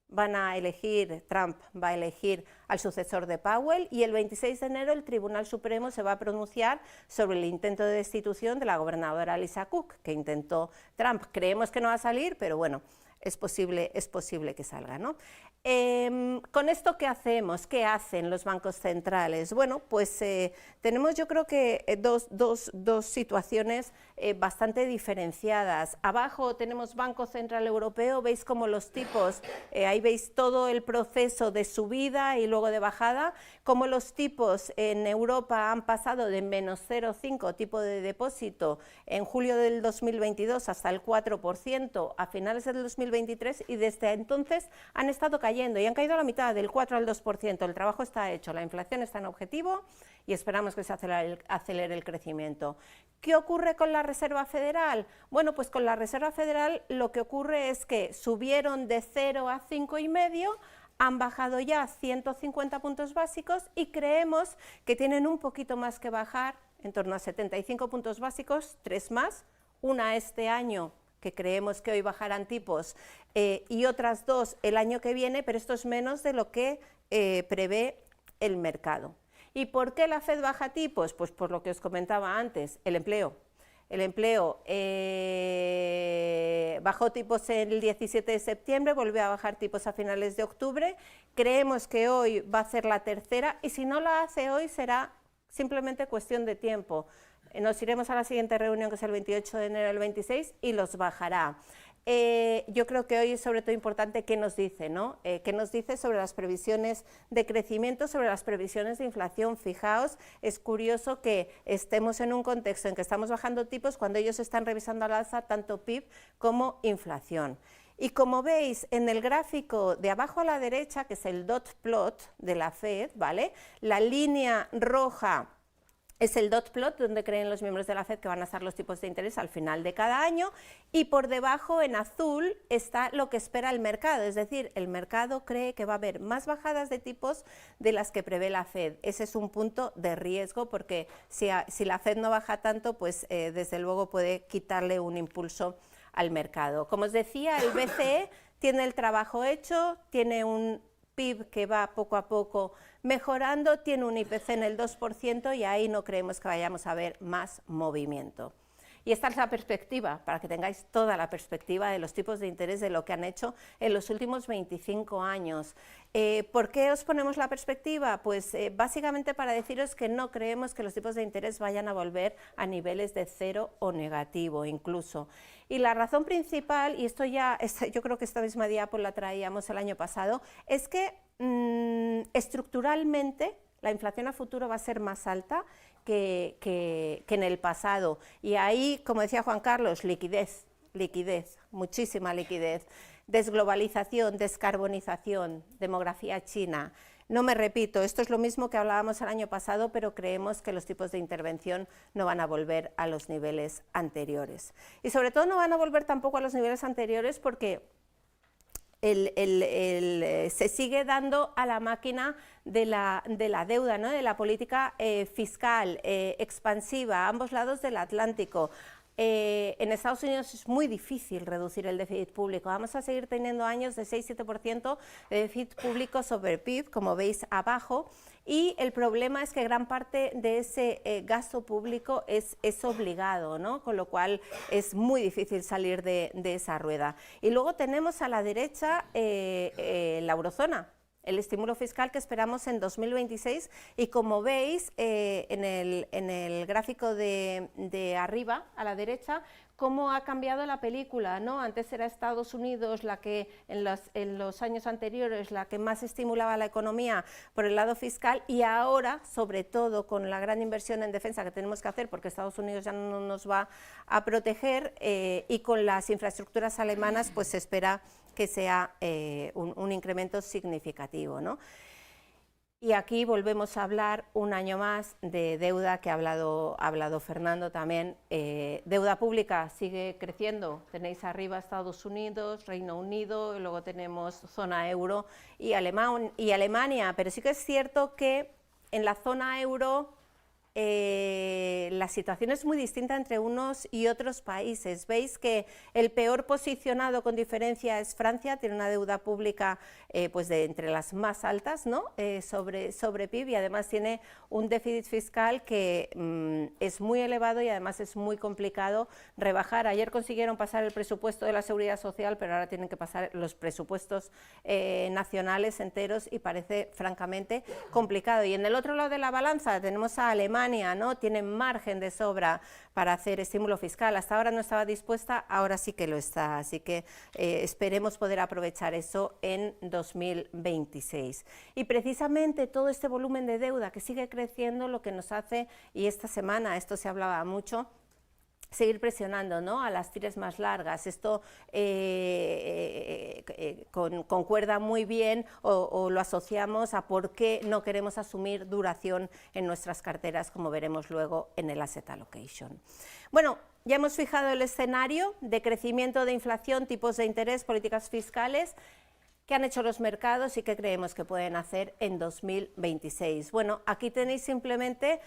Trump va a elegir al sucesor de Powell, y el 26 de enero el Tribunal Supremo se va a pronunciar sobre el intento de destitución de la gobernadora Lisa Cook, que intentó Trump. Creemos que no va a salir, pero bueno, es posible que salga, ¿no? Con esto, ¿qué hacemos? ¿Qué hacen los bancos centrales? Bueno, pues tenemos, yo creo que dos situaciones bastante diferenciadas. Abajo tenemos Banco Central Europeo, veis como los tipos, ahí veis todo el proceso de subida y luego de bajada, como los tipos en Europa han pasado de menos 0,5 tipo de depósito en julio del 2022 hasta el 4% a finales del 2023, y desde entonces han estado cayendo y han caído a la mitad, del 4 al 2%. El trabajo está hecho, la inflación está en objetivo y esperamos que se acelere el crecimiento. ¿Qué ocurre con la Reserva Federal? Bueno, pues con la Reserva Federal lo que ocurre es que subieron de 0 a 5,5, han bajado ya 150 puntos básicos y creemos que tienen un poquito más que bajar, en torno a 75 puntos básicos, 3 más, una este año, que creemos que hoy bajarán tipos, y otras 2 el año que viene, pero esto es menos de lo que prevé el mercado. ¿Y por qué la FED baja tipos? Pues por lo que os comentaba antes, el empleo. El empleo bajó tipos el 17 de septiembre, volvió a bajar tipos a finales de octubre. Creemos que hoy va a ser la tercera y si no la hace hoy será simplemente cuestión de tiempo. Nos iremos a la siguiente reunión, que es el 28 de enero del 26, y los bajará. Yo creo que hoy es sobre todo importante qué nos dice, ¿no? Qué nos dice sobre las previsiones de crecimiento, sobre las previsiones de inflación. Fijaos, es curioso que estemos en un contexto en que estamos bajando tipos cuando ellos están revisando al alza tanto PIB como inflación. Y como veis en el gráfico de abajo a la derecha, que es el dot plot de la FED, ¿vale? La línea roja es el dot plot donde creen los miembros de la FED que van a estar los tipos de interés al final de cada año, y por debajo en azul está lo que espera el mercado, es decir, el mercado cree que va a haber más bajadas de tipos de las que prevé la FED. Ese es un punto de riesgo porque si la FED no baja tanto, pues desde luego puede quitarle un impulso al mercado. Como os decía, el BCE tiene el trabajo hecho, tiene un PIB que va poco a poco mejorando, tiene un IPC en el 2% y ahí no creemos que vayamos a ver más movimiento. Y esta es la perspectiva, para que tengáis toda la perspectiva de los tipos de interés de lo que han hecho en los últimos 25 años. ¿Por qué os ponemos la perspectiva? Pues básicamente para deciros que no creemos que los tipos de interés vayan a volver a niveles de cero o negativo incluso. Y la razón principal, y esto ya, yo creo que esta misma diapo la traíamos el año pasado, es que estructuralmente la inflación a futuro va a ser más alta que en el pasado. Y ahí, como decía Juan Carlos, liquidez, muchísima liquidez, desglobalización, descarbonización, demografía china. No me repito, esto es lo mismo que hablábamos el año pasado, pero creemos que los tipos de intervención no van a volver a los niveles anteriores. Y sobre todo no van a volver tampoco a los niveles anteriores porque se sigue dando a la máquina de la deuda, ¿no? De la política fiscal expansiva a ambos lados del Atlántico. En Estados Unidos es muy difícil reducir el déficit público. Vamos a seguir teniendo años de 6-7% de déficit público sobre PIB, como veis abajo, y el problema es que gran parte de ese gasto público es obligado, ¿no? Con lo cual es muy difícil salir de esa rueda. Y luego tenemos a la derecha la eurozona, el estímulo fiscal que esperamos en 2026 y como veis en el gráfico de arriba a la derecha, cómo ha cambiado la película, ¿no? Antes era Estados Unidos la que en los años anteriores la que más estimulaba la economía por el lado fiscal y ahora, sobre todo con la gran inversión en defensa que tenemos que hacer porque Estados Unidos ya no nos va a proteger y con las infraestructuras alemanas pues se espera que sea un incremento significativo, ¿no? Y aquí volvemos a hablar un año más de deuda que ha hablado Fernando también. Deuda pública sigue creciendo, tenéis arriba Estados Unidos, Reino Unido, y luego tenemos zona euro y Alemania, pero sí que es cierto que en la zona euro la situación es muy distinta entre unos y otros países. Veis que el peor posicionado con diferencia es Francia, tiene una deuda pública pues de entre las más altas, ¿no? sobre PIB y además tiene un déficit fiscal que es muy elevado y además es muy complicado rebajar. Ayer consiguieron pasar el presupuesto de la Seguridad Social, pero ahora tienen que pasar los presupuestos nacionales enteros y parece francamente complicado. Y en el otro lado de la balanza tenemos a Alemania, ¿no? Tienen margen de sobra para hacer estímulo fiscal. Hasta ahora no estaba dispuesta, ahora sí que lo está. Así que esperemos poder aprovechar eso en 2026. Y precisamente todo este volumen de deuda que sigue creciendo lo que nos hace, y esta semana esto se hablaba mucho, seguir presionando, ¿no? A las tires más largas. Esto concuerda muy bien o lo asociamos a por qué no queremos asumir duración en nuestras carteras, como veremos luego en el asset allocation. Bueno, ya hemos fijado el escenario de crecimiento, de inflación, tipos de interés, políticas fiscales. ¿Qué han hecho los mercados y qué creemos que pueden hacer en 2026? Bueno, aquí tenéis simplemente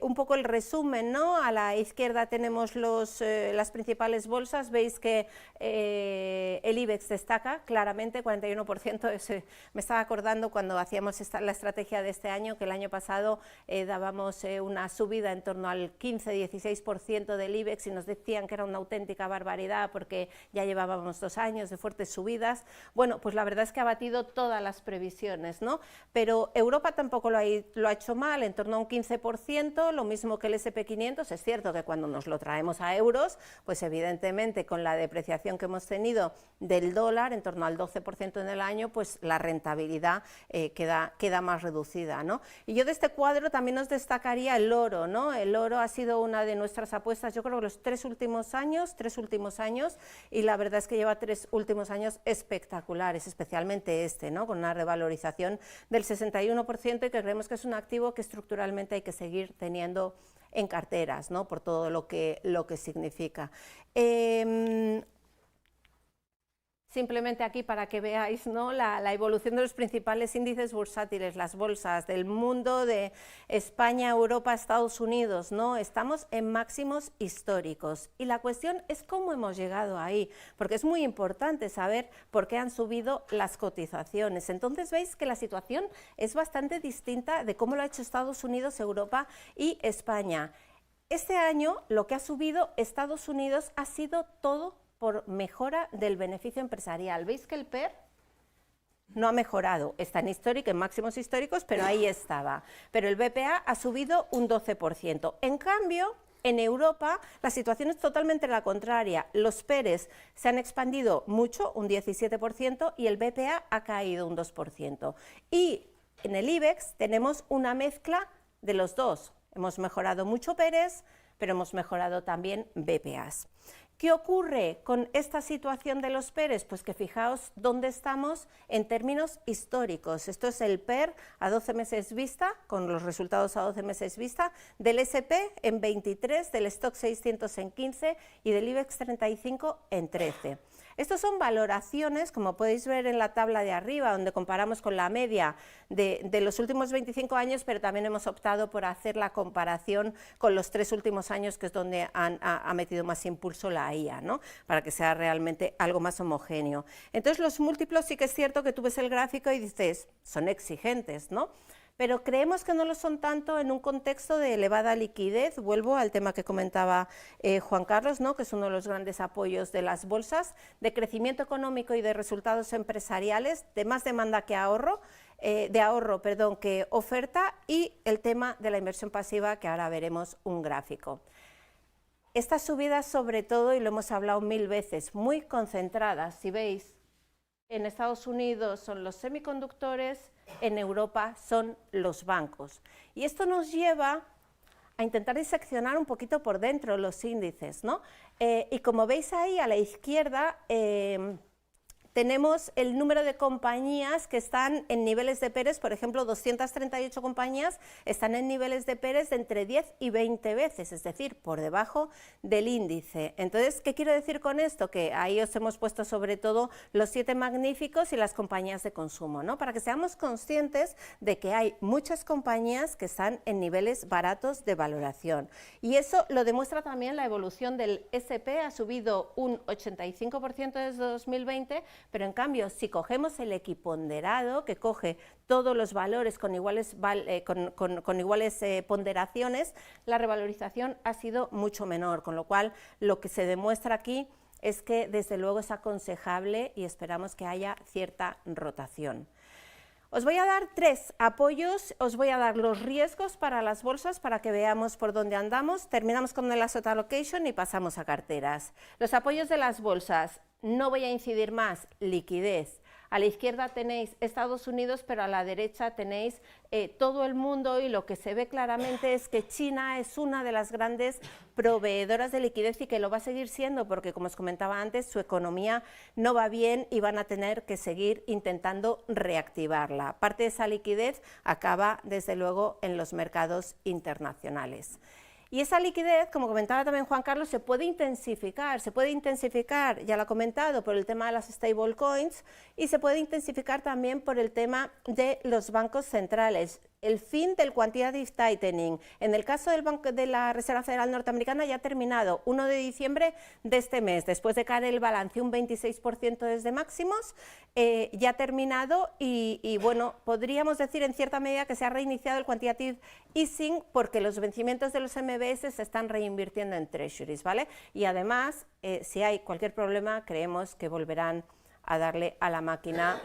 un poco el resumen, ¿no? A la izquierda tenemos las principales bolsas, veis que el IBEX destaca claramente, 41%, me estaba acordando cuando hacíamos la estrategia de este año, que el año pasado dábamos una subida en torno al 15-16% del IBEX y nos decían que era una auténtica barbaridad porque ya llevábamos 2 años de fuertes subidas. Bueno, pues la verdad es que ha batido todas las previsiones, ¿no? Pero Europa tampoco lo ha hecho mal, en torno a un 15%, lo mismo que el S&P 500. Es cierto que cuando nos lo traemos a euros, pues evidentemente con la depreciación que hemos tenido del dólar, en torno al 12% en el año, pues la rentabilidad queda más reducida, ¿no? Y yo de este cuadro también os destacaría el oro, ¿no? El oro ha sido una de nuestras apuestas, yo creo que los 3 últimos años, y la verdad es que lleva 3 últimos años espectaculares, especialmente ¿no? Con una revalorización del 61% y que creemos que es un activo que estructuralmente hay que seguir teniendo en carteras, ¿no? Por todo lo que significa. Simplemente aquí para que veáis, ¿no? la evolución de los principales índices bursátiles, las bolsas del mundo, de España, Europa, Estados Unidos, ¿no? Estamos en máximos históricos y la cuestión es cómo hemos llegado ahí, porque es muy importante saber por qué han subido las cotizaciones. Entonces veis que la situación es bastante distinta de cómo lo ha hecho Estados Unidos, Europa y España. Este año lo que ha subido Estados Unidos ha sido todo por mejora del beneficio empresarial. ¿Veis que el PER no ha mejorado? Está en máximos históricos, pero ahí estaba. Pero el BPA ha subido un 12%. En cambio, en Europa la situación es totalmente la contraria. Los PERes se han expandido mucho, un 17%, y el BPA ha caído un 2%. Y en el IBEX tenemos una mezcla de los dos. Hemos mejorado mucho PERes, pero hemos mejorado también BPAs. ¿Qué ocurre con esta situación de los PERes? Pues que fijaos dónde estamos en términos históricos. Esto es el PER a 12 meses vista, con los resultados a 12 meses vista, del SP en 23, del Stock 600 en 15 y del IBEX 35 en 13. Estos son valoraciones, como podéis ver en la tabla de arriba, donde comparamos con la media de los últimos 25 años, pero también hemos optado por hacer la comparación con los 3 últimos años, que es donde ha metido más impulso la IA, ¿no? Para que sea realmente algo más homogéneo. Entonces los múltiplos sí que es cierto que tú ves el gráfico y dices, son exigentes, ¿no? Pero creemos que no lo son tanto en un contexto de elevada liquidez. Vuelvo al tema que comentaba Juan Carlos, ¿no? Que es uno de los grandes apoyos de las bolsas, de crecimiento económico y de resultados empresariales, de más demanda que que oferta, y el tema de la inversión pasiva, que ahora veremos un gráfico. Estas subidas, sobre todo, y lo hemos hablado 1000 veces, muy concentradas, si veis, en Estados Unidos son los semiconductores, en Europa son los bancos. Y esto nos lleva a intentar diseccionar un poquito por dentro los índices, ¿no? Y como veis ahí a la izquierda, tenemos el número de compañías que están en niveles de PERes, por ejemplo, 238 compañías están en niveles de PERes de entre 10 y 20 veces, es decir, por debajo del índice. Entonces, ¿qué quiero decir con esto? Que ahí os hemos puesto sobre todo los 7 magníficos y las compañías de consumo, ¿no? Para que seamos conscientes de que hay muchas compañías que están en niveles baratos de valoración. Y eso lo demuestra también la evolución del SP, ha subido un 85% desde 2020, pero en cambio, si cogemos el equiponderado, que coge todos los valores con iguales ponderaciones, la revalorización ha sido mucho menor, con lo cual lo que se demuestra aquí es que desde luego es aconsejable y esperamos que haya cierta rotación. Os voy a dar 3 apoyos, os voy a dar los riesgos para las bolsas para que veamos por dónde andamos. Terminamos con el asset allocation y pasamos a carteras. Los apoyos de las bolsas, no voy a incidir más, liquidez. A la izquierda tenéis Estados Unidos, pero a la derecha tenéis todo el mundo, y lo que se ve claramente es que China es una de las grandes proveedoras de liquidez y que lo va a seguir siendo, porque como os comentaba antes, su economía no va bien y van a tener que seguir intentando reactivarla. Parte de esa liquidez acaba desde luego en los mercados internacionales. Y esa liquidez, como comentaba también Juan Carlos, se puede intensificar, ya lo ha comentado, por el tema de las stablecoins y se puede intensificar también por el tema de los bancos centrales. El fin del quantitative tightening, en el caso del Banco de la Reserva Federal Norteamericana, ya ha terminado, 1 de diciembre de este mes, después de caer el balance un 26% desde máximos, ya ha terminado y bueno, podríamos decir en cierta medida que se ha reiniciado el quantitative easing porque los vencimientos de los MBS se están reinvirtiendo en treasuries, ¿vale? Y además, si hay cualquier problema, creemos que volverán a darle a la máquina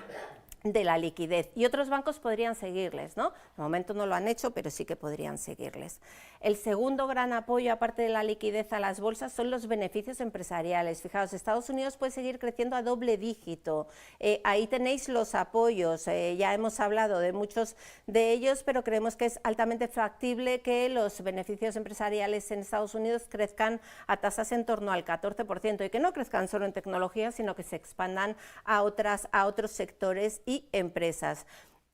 de la liquidez y otros bancos podrían seguirles, ¿no? De momento no lo han hecho, pero sí que podrían seguirles. El segundo gran apoyo, aparte de la liquidez a las bolsas, son los beneficios empresariales. Fijaos, Estados Unidos puede seguir creciendo a doble dígito. Ahí tenéis los apoyos, ya hemos hablado de muchos de ellos, pero creemos que es altamente factible que los beneficios empresariales en Estados Unidos crezcan a tasas en torno al 14% y que no crezcan solo en tecnología, sino que se expandan a otros sectores y empresas.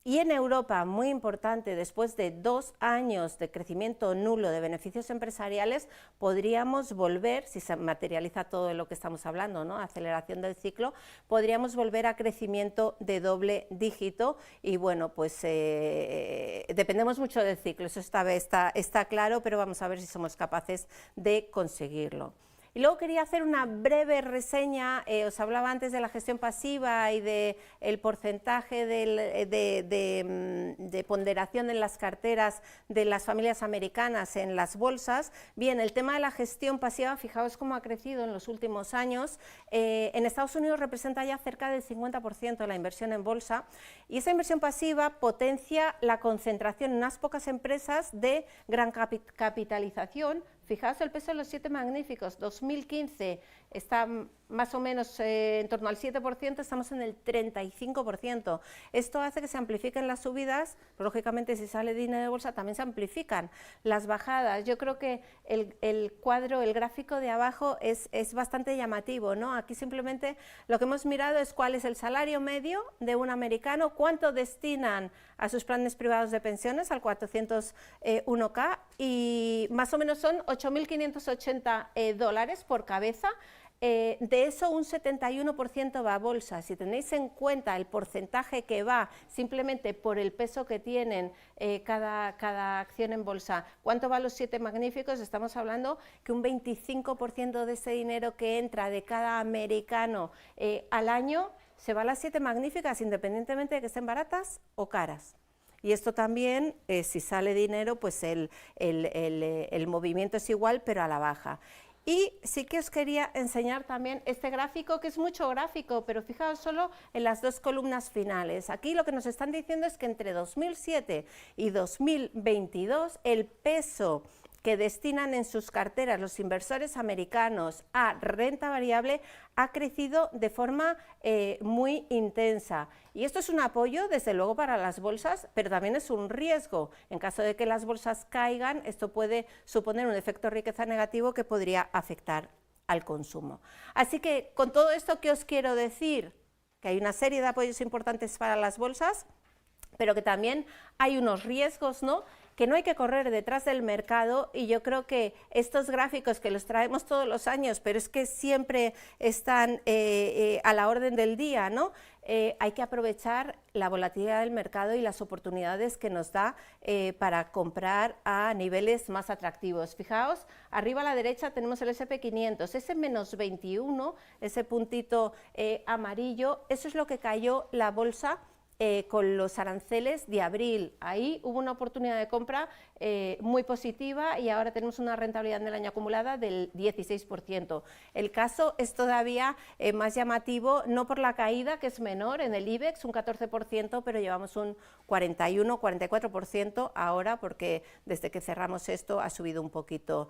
Y en Europa, muy importante, después de 2 años de crecimiento nulo de beneficios empresariales, podríamos volver, si se materializa todo de lo que estamos hablando, ¿no? Aceleración del ciclo, podríamos volver a crecimiento de doble dígito y bueno, pues dependemos mucho del ciclo, eso está claro, pero vamos a ver si somos capaces de conseguirlo. Y luego quería hacer una breve reseña, os hablaba antes de la gestión pasiva y del porcentaje de ponderación en las carteras de las familias americanas en las bolsas. Bien, el tema de la gestión pasiva, fijaos cómo ha crecido en los últimos años. En Estados Unidos representa ya cerca del 50% de la inversión en bolsa y esa inversión pasiva potencia la concentración en unas pocas empresas de gran capitalización. Fijaos el peso de los 7 magníficos, 2015 está más o menos en torno al 7%, estamos en el 35%. Esto hace que se amplifiquen las subidas, lógicamente si sale dinero de bolsa también se amplifican las bajadas. Yo creo que el cuadro, el gráfico de abajo es bastante llamativo, ¿no? Aquí simplemente lo que hemos mirado es cuál es el salario medio de un americano, cuánto destinan a sus planes privados de pensiones, al 401k, y más o menos son $8.580 por cabeza. De eso un 71% va a bolsa. Si tenéis en cuenta el porcentaje que va simplemente por el peso que tienen cada acción en bolsa, ¿cuánto va a los 7 magníficos? Estamos hablando que un 25% de ese dinero que entra de cada americano al año se va a las 7 magníficas, independientemente de que estén baratas o caras. Y esto también, si sale dinero, pues el movimiento es igual, pero a la baja. Y sí que os quería enseñar también este gráfico, que es mucho gráfico, pero fijaos solo en las 2 columnas finales. Aquí lo que nos están diciendo es que entre 2007 y 2022 el peso que destinan en sus carteras los inversores americanos a renta variable ha crecido de forma muy intensa. Y esto es un apoyo, desde luego, para las bolsas, pero también es un riesgo. En caso de que las bolsas caigan, esto puede suponer un efecto riqueza negativo que podría afectar al consumo. Así que, con todo esto, ¿qué os quiero decir? Que hay una serie de apoyos importantes para las bolsas, pero que también hay unos riesgos, ¿no?, que no hay que correr detrás del mercado, y yo creo que estos gráficos que los traemos todos los años, pero es que siempre están a la orden del día, ¿no? Hay que aprovechar la volatilidad del mercado y las oportunidades que nos da para comprar a niveles más atractivos. Fijaos, arriba a la derecha tenemos el SP500, ese menos 21, ese puntito amarillo, eso es lo que cayó la bolsa con los aranceles de abril. Ahí hubo una oportunidad de compra muy positiva y ahora tenemos una rentabilidad en el año acumulada del 16%. El caso es todavía más llamativo, no por la caída, que es menor en el IBEX, un 14%, pero llevamos un 41-44% ahora, porque desde que cerramos esto ha subido un poquito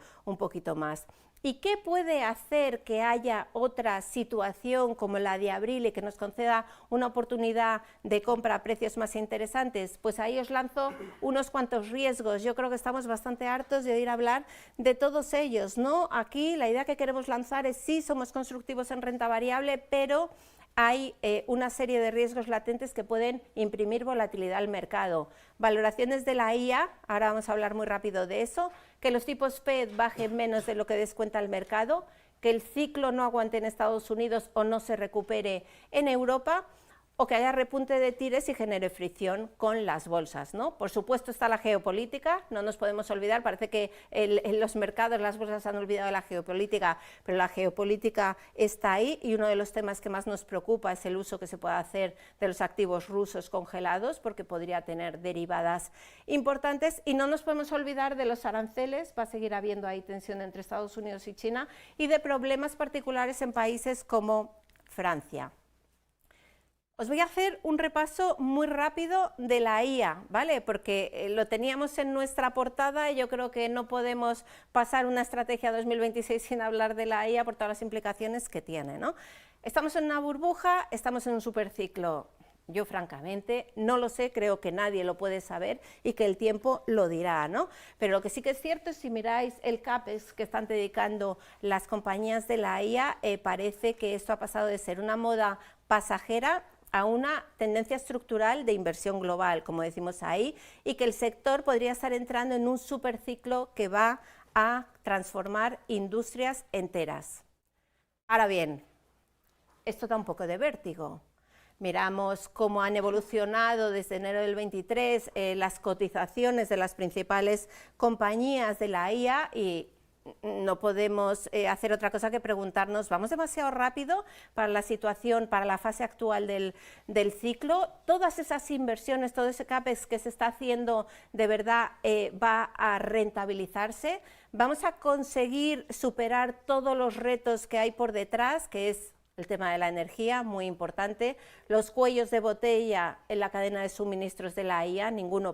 más. ¿Y qué puede hacer que haya otra situación como la de abril y que nos conceda una oportunidad de compra a precios más interesantes? Pues ahí os lanzo unos cuantos riesgos. Yo creo que estamos bastante hartos de oír hablar de todos ellos, ¿no? Aquí la idea que queremos lanzar es: sí, somos constructivos en renta variable, pero hay una serie de riesgos latentes que pueden imprimir volatilidad al mercado. Valoraciones de la IA, ahora vamos a hablar muy rápido de eso, que los tipos FED bajen menos de lo que descuenta el mercado, que el ciclo no aguante en Estados Unidos o no se recupere en Europa, o que haya repunte de tires y genere fricción con las bolsas, ¿no? Por supuesto está la geopolítica, no nos podemos olvidar, parece que en los mercados, las bolsas han olvidado de la geopolítica, pero la geopolítica está ahí y uno de los temas que más nos preocupa es el uso que se puede hacer de los activos rusos congelados, porque podría tener derivadas importantes, y no nos podemos olvidar de los aranceles, va a seguir habiendo ahí tensión entre Estados Unidos y China, y de problemas particulares en países como Francia. Os voy a hacer un repaso muy rápido de la IA, ¿vale? Porque lo teníamos en nuestra portada y yo creo que no podemos pasar una estrategia 2026 sin hablar de la IA por todas las implicaciones que tiene, ¿no? Estamos en una burbuja, estamos en un superciclo. Yo francamente no lo sé, creo que nadie lo puede saber y que el tiempo lo dirá, ¿no? Pero lo que sí que es cierto es, si miráis el CAPEX que están dedicando las compañías de la IA, parece que esto ha pasado de ser una moda pasajera a una tendencia estructural de inversión global, como decimos ahí, y que el sector podría estar entrando en un superciclo que va a transformar industrias enteras. Ahora bien, esto da un poco de vértigo. Miramos cómo han evolucionado desde enero del 23 las cotizaciones de las principales compañías de la IA y no podemos hacer otra cosa que preguntarnos, ¿vamos demasiado rápido para la situación, para la fase actual del ciclo? Todas esas inversiones, todo ese CAPEX que se está haciendo, ¿de verdad va a rentabilizarse? ¿Vamos a conseguir superar todos los retos que hay por detrás, que es el tema de la energía, muy importante, los cuellos de botella en la cadena de suministros de la IA, ningún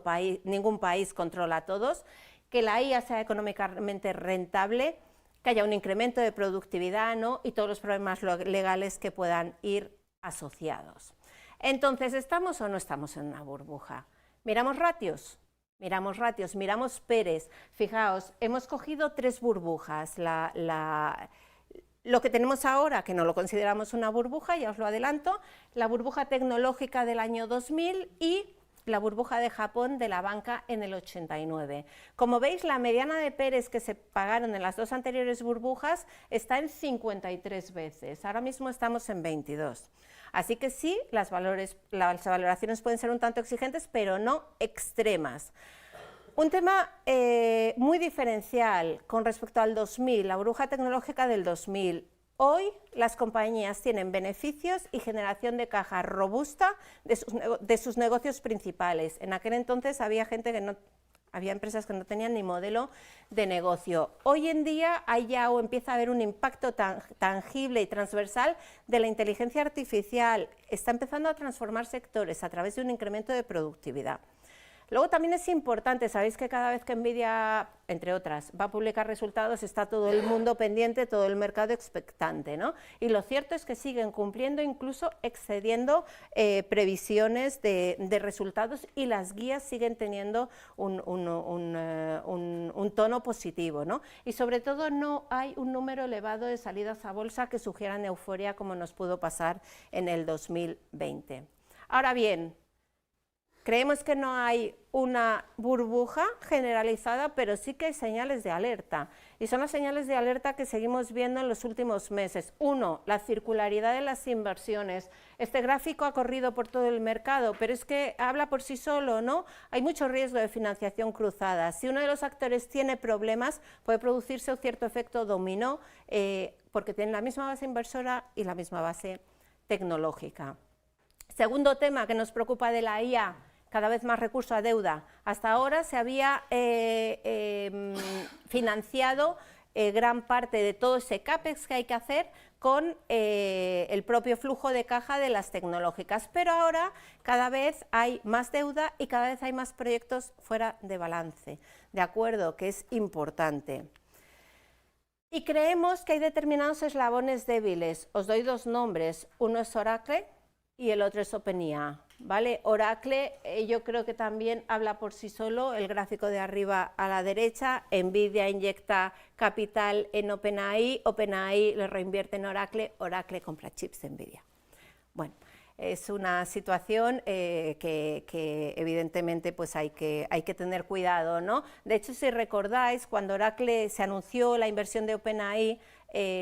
país controla a todos, que la IA sea económicamente rentable, que haya un incremento de productividad, ¿no? Y todos los problemas legales que puedan ir asociados. Entonces, ¿estamos o no estamos en una burbuja? ¿Miramos ratios? Miramos PERES. Fijaos, hemos cogido 3 burbujas. Lo que tenemos ahora, que no lo consideramos una burbuja, ya os lo adelanto, la burbuja tecnológica del año 2000 y la burbuja de Japón de la banca en el 89. Como veis, la mediana de PERES que se pagaron en las 2 anteriores burbujas está en 53 veces, ahora mismo estamos en 22. Así que sí, las valoraciones pueden ser un tanto exigentes, pero no extremas. Un tema muy diferencial con respecto al 2000, la burbuja tecnológica del 2000. Hoy las compañías tienen beneficios y generación de caja robusta de sus negocios principales. En aquel entonces había empresas que no tenían ni modelo de negocio. Hoy en día hay ya o empieza a haber un impacto tangible y transversal de la inteligencia artificial. Está empezando a transformar sectores a través de un incremento de productividad. Luego también es importante, sabéis que cada vez que Nvidia, entre otras, va a publicar resultados, está todo el mundo pendiente, todo el mercado expectante, ¿no? Y lo cierto es que siguen cumpliendo, incluso excediendo previsiones de resultados, y las guías siguen teniendo un tono positivo, ¿no? Y sobre todo no hay un número elevado de salidas a bolsa que sugieran euforia como nos pudo pasar en el 2020. Ahora bien, creemos que no hay una burbuja generalizada, pero sí que hay señales de alerta. Y son las señales de alerta que seguimos viendo en los últimos meses. 1, la circularidad de las inversiones. Este gráfico ha corrido por todo el mercado, pero es que habla por sí solo, ¿no? Hay mucho riesgo de financiación cruzada. Si uno de los actores tiene problemas, puede producirse un cierto efecto dominó, porque tienen la misma base inversora y la misma base tecnológica. Segundo tema que nos preocupa de la IA, cada vez más recurso a deuda. Hasta ahora se había financiado gran parte de todo ese CAPEX que hay que hacer con el propio flujo de caja de las tecnológicas, pero ahora cada vez hay más deuda y cada vez hay más proyectos fuera de balance, ¿de acuerdo? Que es importante. Y creemos que hay determinados eslabones débiles. Os doy 2 nombres, uno es Oracle y el otro es OpenAI. ¿Vale? Oracle, yo creo que también habla por sí solo, el gráfico de arriba a la derecha. Nvidia inyecta capital en OpenAI, OpenAI lo reinvierte en Oracle, Oracle compra chips de Nvidia. Bueno, es una situación que evidentemente pues hay que tener cuidado, ¿no? De hecho, si recordáis, cuando Oracle se anunció la inversión de OpenAI,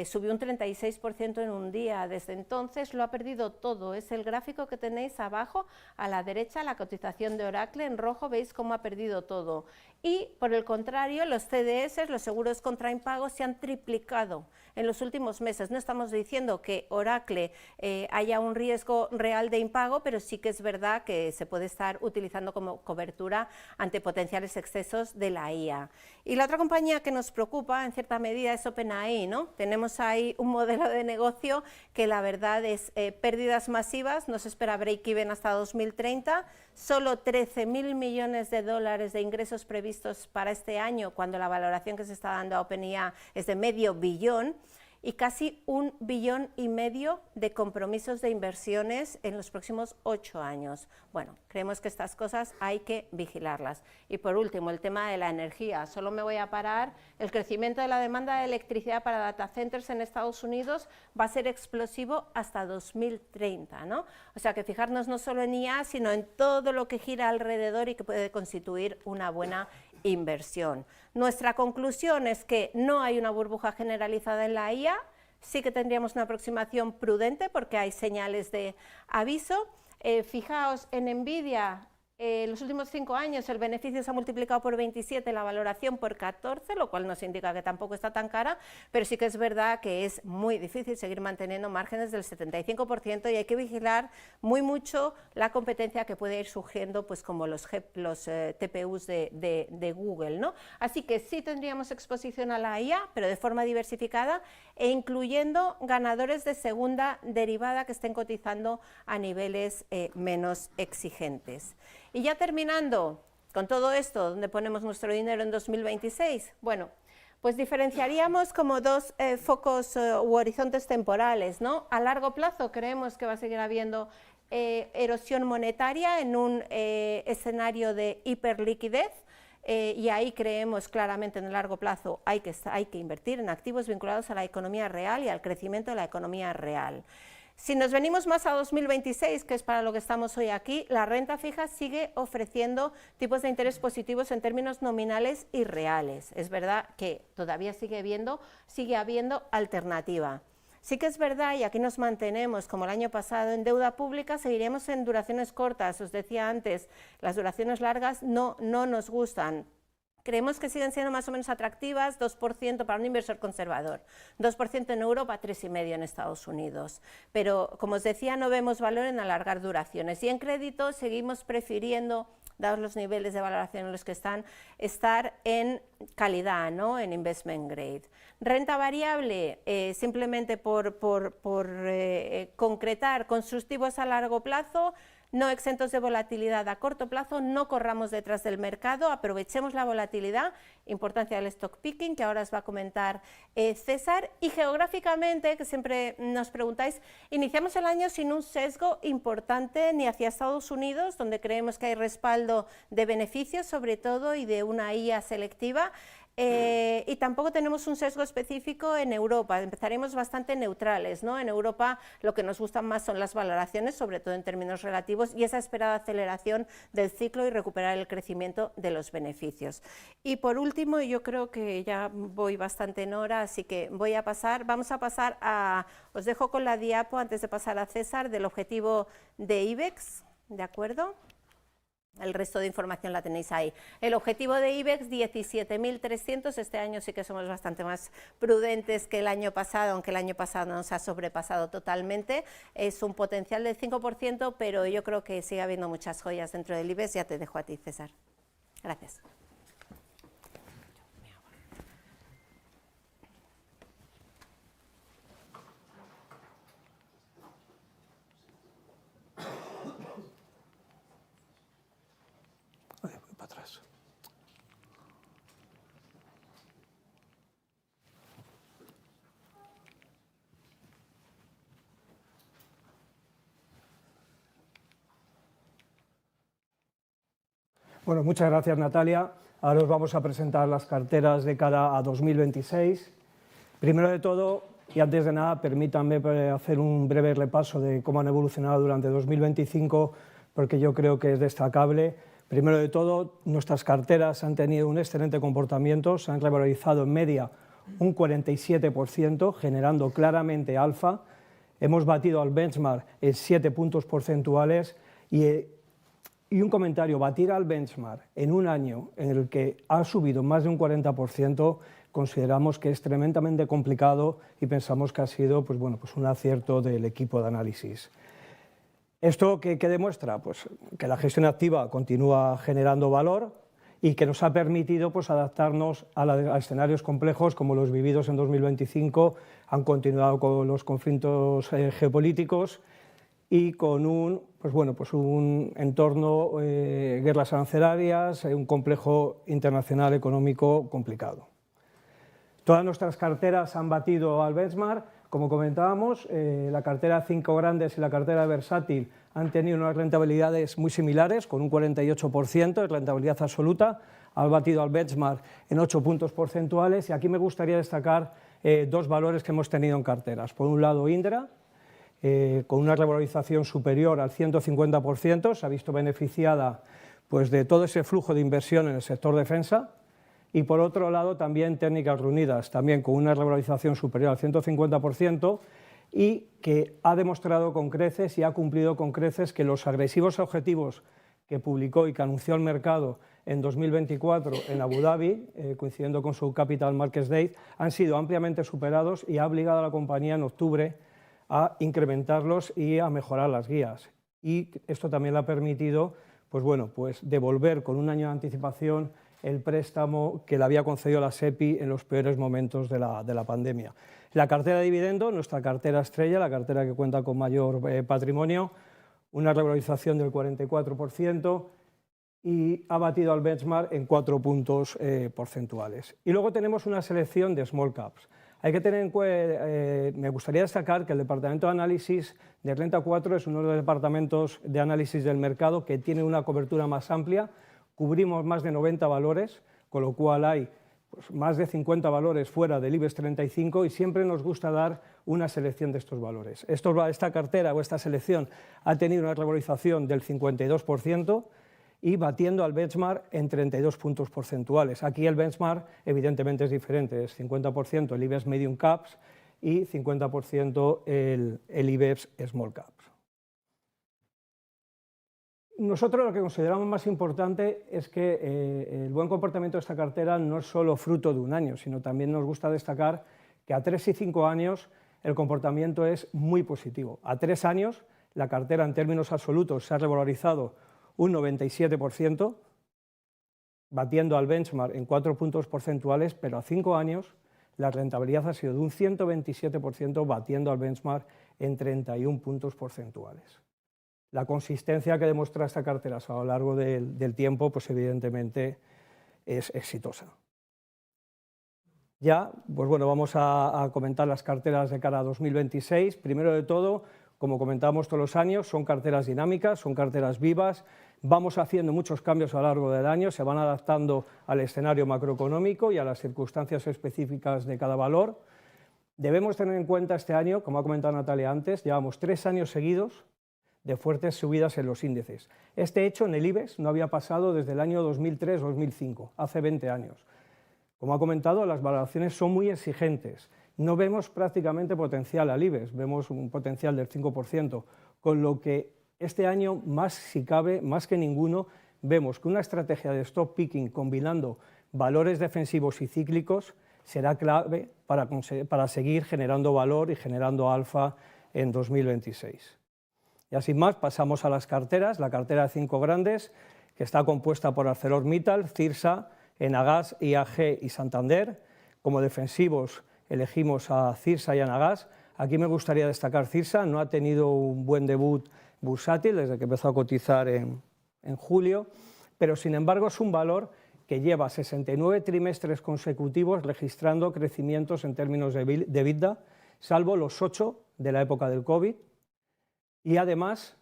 subió un 36% en un día. Desde entonces lo ha perdido todo. Es el gráfico que tenéis abajo a la derecha, la cotización de Oracle en rojo, veis cómo ha perdido todo. Y por el contrario, los CDS, los seguros contra impago, se han triplicado en los últimos meses. No estamos diciendo que Oracle haya un riesgo real de impago, pero sí que es verdad que se puede estar utilizando como cobertura ante potenciales excesos de la IA. Y la otra compañía que nos preocupa en cierta medida es OpenAI, ¿no? Tenemos ahí un modelo de negocio que la verdad es pérdidas masivas, no se espera break-even hasta 2030, solo 13.000 millones de dólares de ingresos previstos para este año, cuando la valoración que se está dando a OpenAI es de medio billón, y casi 1,5 billones de compromisos de inversiones en los próximos 8 años. Bueno, creemos que estas cosas hay que vigilarlas. Y por último, el tema de la energía. Solo me voy a parar. El crecimiento de la demanda de electricidad para data centers en Estados Unidos va a ser explosivo hasta 2030, ¿no? O sea que fijarnos no solo en IA, sino en todo lo que gira alrededor y que puede constituir una buena inversión. Nuestra conclusión es que no hay una burbuja generalizada en la IA, sí que tendríamos una aproximación prudente porque hay señales de aviso. Fijaos en Nvidia, en los últimos 5 años el beneficio se ha multiplicado por 27, la valoración por 14, lo cual nos indica que tampoco está tan cara, pero sí que es verdad que es muy difícil seguir manteniendo márgenes del 75% y hay que vigilar muy mucho la competencia que puede ir surgiendo, pues como los TPUs de Google, ¿no? Así que sí tendríamos exposición a la IA, pero de forma diversificada e incluyendo ganadores de segunda derivada que estén cotizando a niveles menos exigentes. Y ya terminando con todo esto, ¿dónde ponemos nuestro dinero en 2026? Bueno, pues diferenciaríamos como dos focos u horizontes temporales, ¿no? A largo plazo creemos que va a seguir habiendo erosión monetaria en un escenario de hiperliquidez, y ahí creemos claramente en el largo plazo hay que invertir en activos vinculados a la economía real y al crecimiento de la economía real. Si nos venimos más a 2026, que es para lo que estamos hoy aquí, la renta fija sigue ofreciendo tipos de interés positivos en términos nominales y reales. Es verdad que todavía sigue habiendo alternativa. Sí que es verdad, y aquí nos mantenemos, como el año pasado, en deuda pública, seguiremos en duraciones cortas. Os decía antes, las duraciones largas no nos gustan. Creemos que siguen siendo más o menos atractivas, 2% para un inversor conservador, 2% en Europa, 3,5% en Estados Unidos. Pero, como os decía, no vemos valor en alargar duraciones. Y en crédito seguimos prefiriendo, dados los niveles de valoración en los que están, estar en calidad, ¿no? En investment grade. Renta variable, simplemente por concretar, constructivos a largo plazo, no exentos de volatilidad a corto plazo, no corramos detrás del mercado, aprovechemos la volatilidad, importancia del stock picking, que ahora os va a comentar César, y geográficamente, que siempre nos preguntáis, iniciamos el año sin un sesgo importante ni hacia Estados Unidos, donde creemos que hay respaldo de beneficios sobre todo y de una IA selectiva, y tampoco tenemos un sesgo específico en Europa, empezaremos bastante neutrales, ¿no? En Europa lo que nos gustan más son las valoraciones, sobre todo en términos relativos, y esa esperada aceleración del ciclo y recuperar el crecimiento de los beneficios. Y por último, yo creo que ya voy bastante en hora, así que vamos a pasar a, os dejo con la diapo antes de pasar a César, del objetivo de IBEX, ¿de acuerdo? El resto de información la tenéis ahí. El objetivo de IBEX, 17.300. Este año sí que somos bastante más prudentes que el año pasado, aunque el año pasado nos ha sobrepasado totalmente. Es un potencial del 5%, pero yo creo que sigue habiendo muchas joyas dentro del IBEX. Ya te dejo a ti, César. Gracias. Bueno, muchas gracias, Natalia. Ahora os vamos a presentar las carteras de cara a 2026. Primero de todo, Y antes de nada, permítanme hacer un breve repaso de cómo han evolucionado durante 2025, porque yo creo que es destacable. Primero de todo, nuestras carteras han tenido un excelente comportamiento, se han revalorizado en media un 47%, generando claramente alfa. Hemos batido al benchmark en 7 puntos porcentuales y un comentario, batir al benchmark en un año en el que ha subido más de un 40%, consideramos que es tremendamente complicado y pensamos que ha sido pues un acierto del equipo de análisis. ¿Esto qué demuestra? Pues que la gestión activa continúa generando valor y que nos ha permitido pues, adaptarnos a escenarios complejos como los vividos en 2025, han continuado con los conflictos geopolíticos y con un entorno, guerras arancelarias, un complejo internacional económico complicado. Todas nuestras carteras han batido al benchmark, como comentábamos, la cartera 5 grandes y la cartera versátil han tenido unas rentabilidades muy similares, con un 48% de rentabilidad absoluta, han batido al benchmark en 8 puntos porcentuales y aquí me gustaría destacar dos valores que hemos tenido en carteras. Por un lado, Indra, con una revalorización superior al 150%, se ha visto beneficiada pues, de todo ese flujo de inversión en el sector defensa. Y por otro lado también Técnicas Reunidas, también con una revalorización superior al 150% y que ha demostrado con creces y ha cumplido con creces que los agresivos objetivos que publicó y que anunció el mercado en 2024 en Abu Dhabi, coincidiendo con su Capital Markets Day, han sido ampliamente superados y ha obligado a la compañía en octubre a incrementarlos y a mejorar las guías. Y esto también le ha permitido pues devolver con un año de anticipación el préstamo que le había concedido la SEPI en los peores momentos de la pandemia. La cartera de dividendo, nuestra cartera estrella, la cartera que cuenta con mayor patrimonio, una revalorización del 44% y ha batido al benchmark en 4 puntos porcentuales. Y luego tenemos una selección de small caps. Hay que tener en cuenta, me gustaría destacar que el departamento de análisis de Renta 4 es uno de los departamentos de análisis del mercado que tiene una cobertura más amplia. Cubrimos más de 90 valores, con lo cual hay pues, más de 50 valores fuera del IBEX 35 y siempre nos gusta dar una selección de estos valores. Esta cartera o esta selección ha tenido una revalorización del 52% y batiendo al benchmark en 32 puntos porcentuales. Aquí el benchmark evidentemente es diferente, es 50% el IBEX Medium Caps y 50% el IBEX Small Caps. Nosotros lo que consideramos más importante es que el buen comportamiento de esta cartera no es solo fruto de un año, sino también nos gusta destacar que a 3 y 5 años el comportamiento es muy positivo. A 3 años la cartera en términos absolutos se ha revalorizado un 97%, batiendo al benchmark en 4 puntos porcentuales, pero a 5 años la rentabilidad ha sido de un 127%, batiendo al benchmark en 31 puntos porcentuales. La consistencia que demuestra esta cartera a lo largo del tiempo, pues evidentemente es exitosa. Ya, pues bueno, vamos a comentar las carteras de cara a 2026. Primero de todo, como comentamos todos los años, son carteras dinámicas, son carteras vivas. Vamos haciendo muchos cambios a lo largo del año, se van adaptando al escenario macroeconómico y a las circunstancias específicas de cada valor. Debemos tener en cuenta este año, como ha comentado Natalia antes, llevamos 3 años seguidos de fuertes subidas en los índices. Este hecho en el IBEX no había pasado desde el año 2003-2005, hace 20 años. Como ha comentado, las valoraciones son muy exigentes. No vemos prácticamente potencial al IBEX, vemos un potencial del 5%, con lo que este año, más si cabe, más que ninguno, vemos que una estrategia de stock picking combinando valores defensivos y cíclicos será clave para seguir generando valor y generando alfa en 2026. Ya sin más, pasamos a las carteras. La cartera de 5 grandes, que está compuesta por ArcelorMittal, Cirsa, Enagas, IAG y Santander. Como defensivos elegimos a Cirsa y a Enagas. Aquí me gustaría destacar Cirsa, no ha tenido un buen debut bursátil desde que empezó a cotizar en julio, pero sin embargo es un valor que lleva 69 trimestres consecutivos registrando crecimientos en términos de EBITDA, salvo los 8 de la época del COVID, y además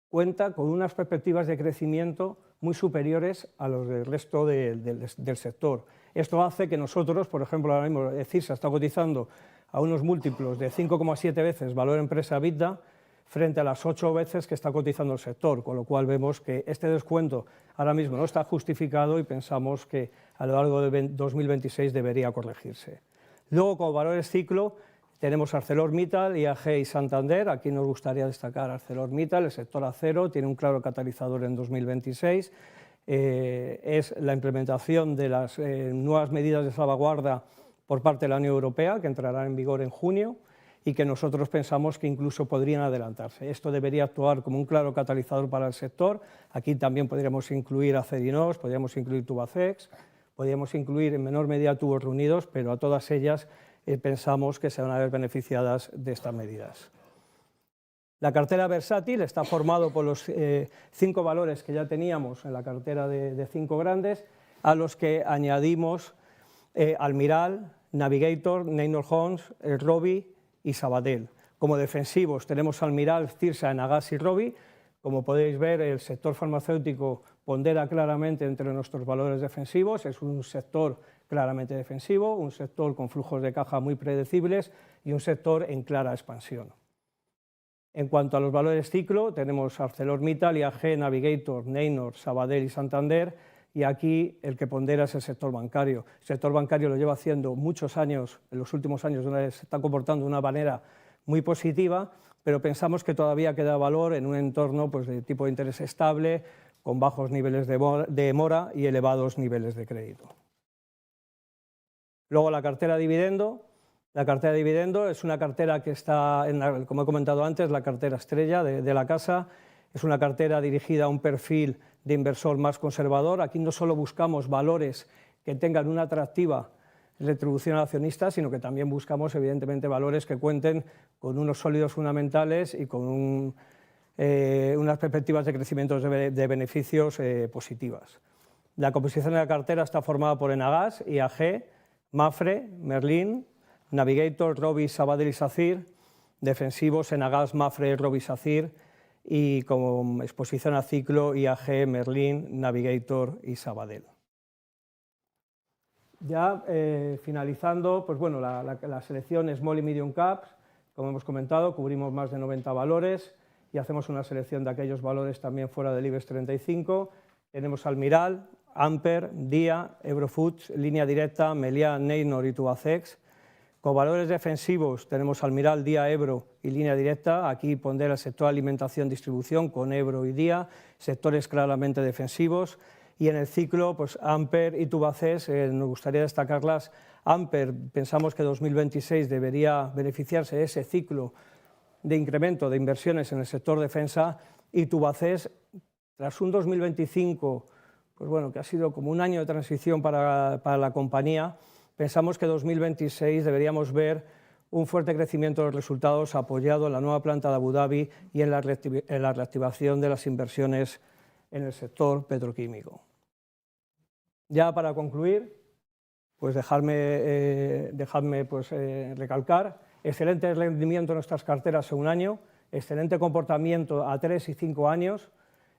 cuenta con unas perspectivas de crecimiento muy superiores a los del resto del sector. Esto hace que nosotros, por ejemplo, ahora mismo CIRSA está cotizando a unos múltiplos de 5,7 veces valor empresa EBITDA frente a las 8 veces que está cotizando el sector, con lo cual vemos que este descuento ahora mismo no está justificado y pensamos que a lo largo de 2026 debería corregirse. Luego, como valores ciclo, tenemos ArcelorMittal, IAG y Santander. Aquí nos gustaría destacar ArcelorMittal, el sector acero, tiene un claro catalizador en 2026. Es la implementación de las nuevas medidas de salvaguarda por parte de la Unión Europea, que entrarán en vigor en junio, y que nosotros pensamos que incluso podrían adelantarse. Esto debería actuar como un claro catalizador para el sector. Aquí también podríamos incluir Acerinox, podríamos incluir Tubacex, podríamos incluir en menor medida Tubos Reunidos, pero a todas ellas pensamos que se van a ver beneficiadas de estas medidas. La cartera versátil está formado por los 5 valores que ya teníamos en la cartera de 5 grandes, a los que añadimos Almiral, Navigator, Neinor Homes, Robi y Sabadell. Como defensivos tenemos Almiral, CIRSA, Enagás y Robi. Como podéis ver, el sector farmacéutico pondera claramente entre nuestros valores defensivos, es un sector claramente defensivo, un sector con flujos de caja muy predecibles y un sector en clara expansión. En cuanto a los valores ciclo, tenemos ArcelorMittal, IAG, Navigator, Neinor, Sabadell y Santander, y aquí el que pondera es el sector bancario. El sector bancario lo lleva haciendo muchos años, en los últimos años se está comportando de una manera muy positiva, pero pensamos que todavía queda valor en un entorno pues, de tipo de interés estable, con bajos niveles de mora y elevados niveles de crédito. Luego la cartera de dividendo. La cartera de dividendo es una cartera que está, como he comentado antes, la cartera estrella de la casa. Es una cartera dirigida a un perfil de inversor más conservador. Aquí no solo buscamos valores que tengan una atractiva retribución al accionista, sino que también buscamos, evidentemente, valores que cuenten con unos sólidos fundamentales y con unas perspectivas de crecimiento de beneficios positivas. La composición de la cartera está formada por Enagás, IAG, Mapfre, Merlin, Navigator, Robi, Sabadell y SACIR, defensivos Enagás, Mapfre, Robi, SACIR, y como exposición a ciclo IAG, Merlin, Navigator y Sabadell. Ya finalizando, pues bueno, la selección Small y Medium Caps, como hemos comentado, cubrimos más de 90 valores y hacemos una selección de aquellos valores también fuera del IBEX 35. Tenemos Almiral, Amper, Dia, Eurofoods, Línea Directa, Meliá, Neinor y Tubacex. Con valores defensivos tenemos Almiral, Dia, Ebro y Línea Directa. Aquí pondera el sector alimentación-distribución con Ebro y Dia, sectores claramente defensivos. Y en el ciclo, pues Amper y Tubacex, nos gustaría destacarlas. Amper, pensamos que 2026 debería beneficiarse de ese ciclo de incremento de inversiones en el sector defensa, y Tubacex, tras un 2025, pues bueno, que ha sido como un año de transición para la compañía, pensamos que 2026 deberíamos ver un fuerte crecimiento de los resultados apoyado en la nueva planta de Abu Dhabi y en la reactivación de las inversiones en el sector petroquímico. Ya para concluir, pues dejadme recalcar, excelente rendimiento en nuestras carteras en un año, excelente comportamiento a 3 y 5 años,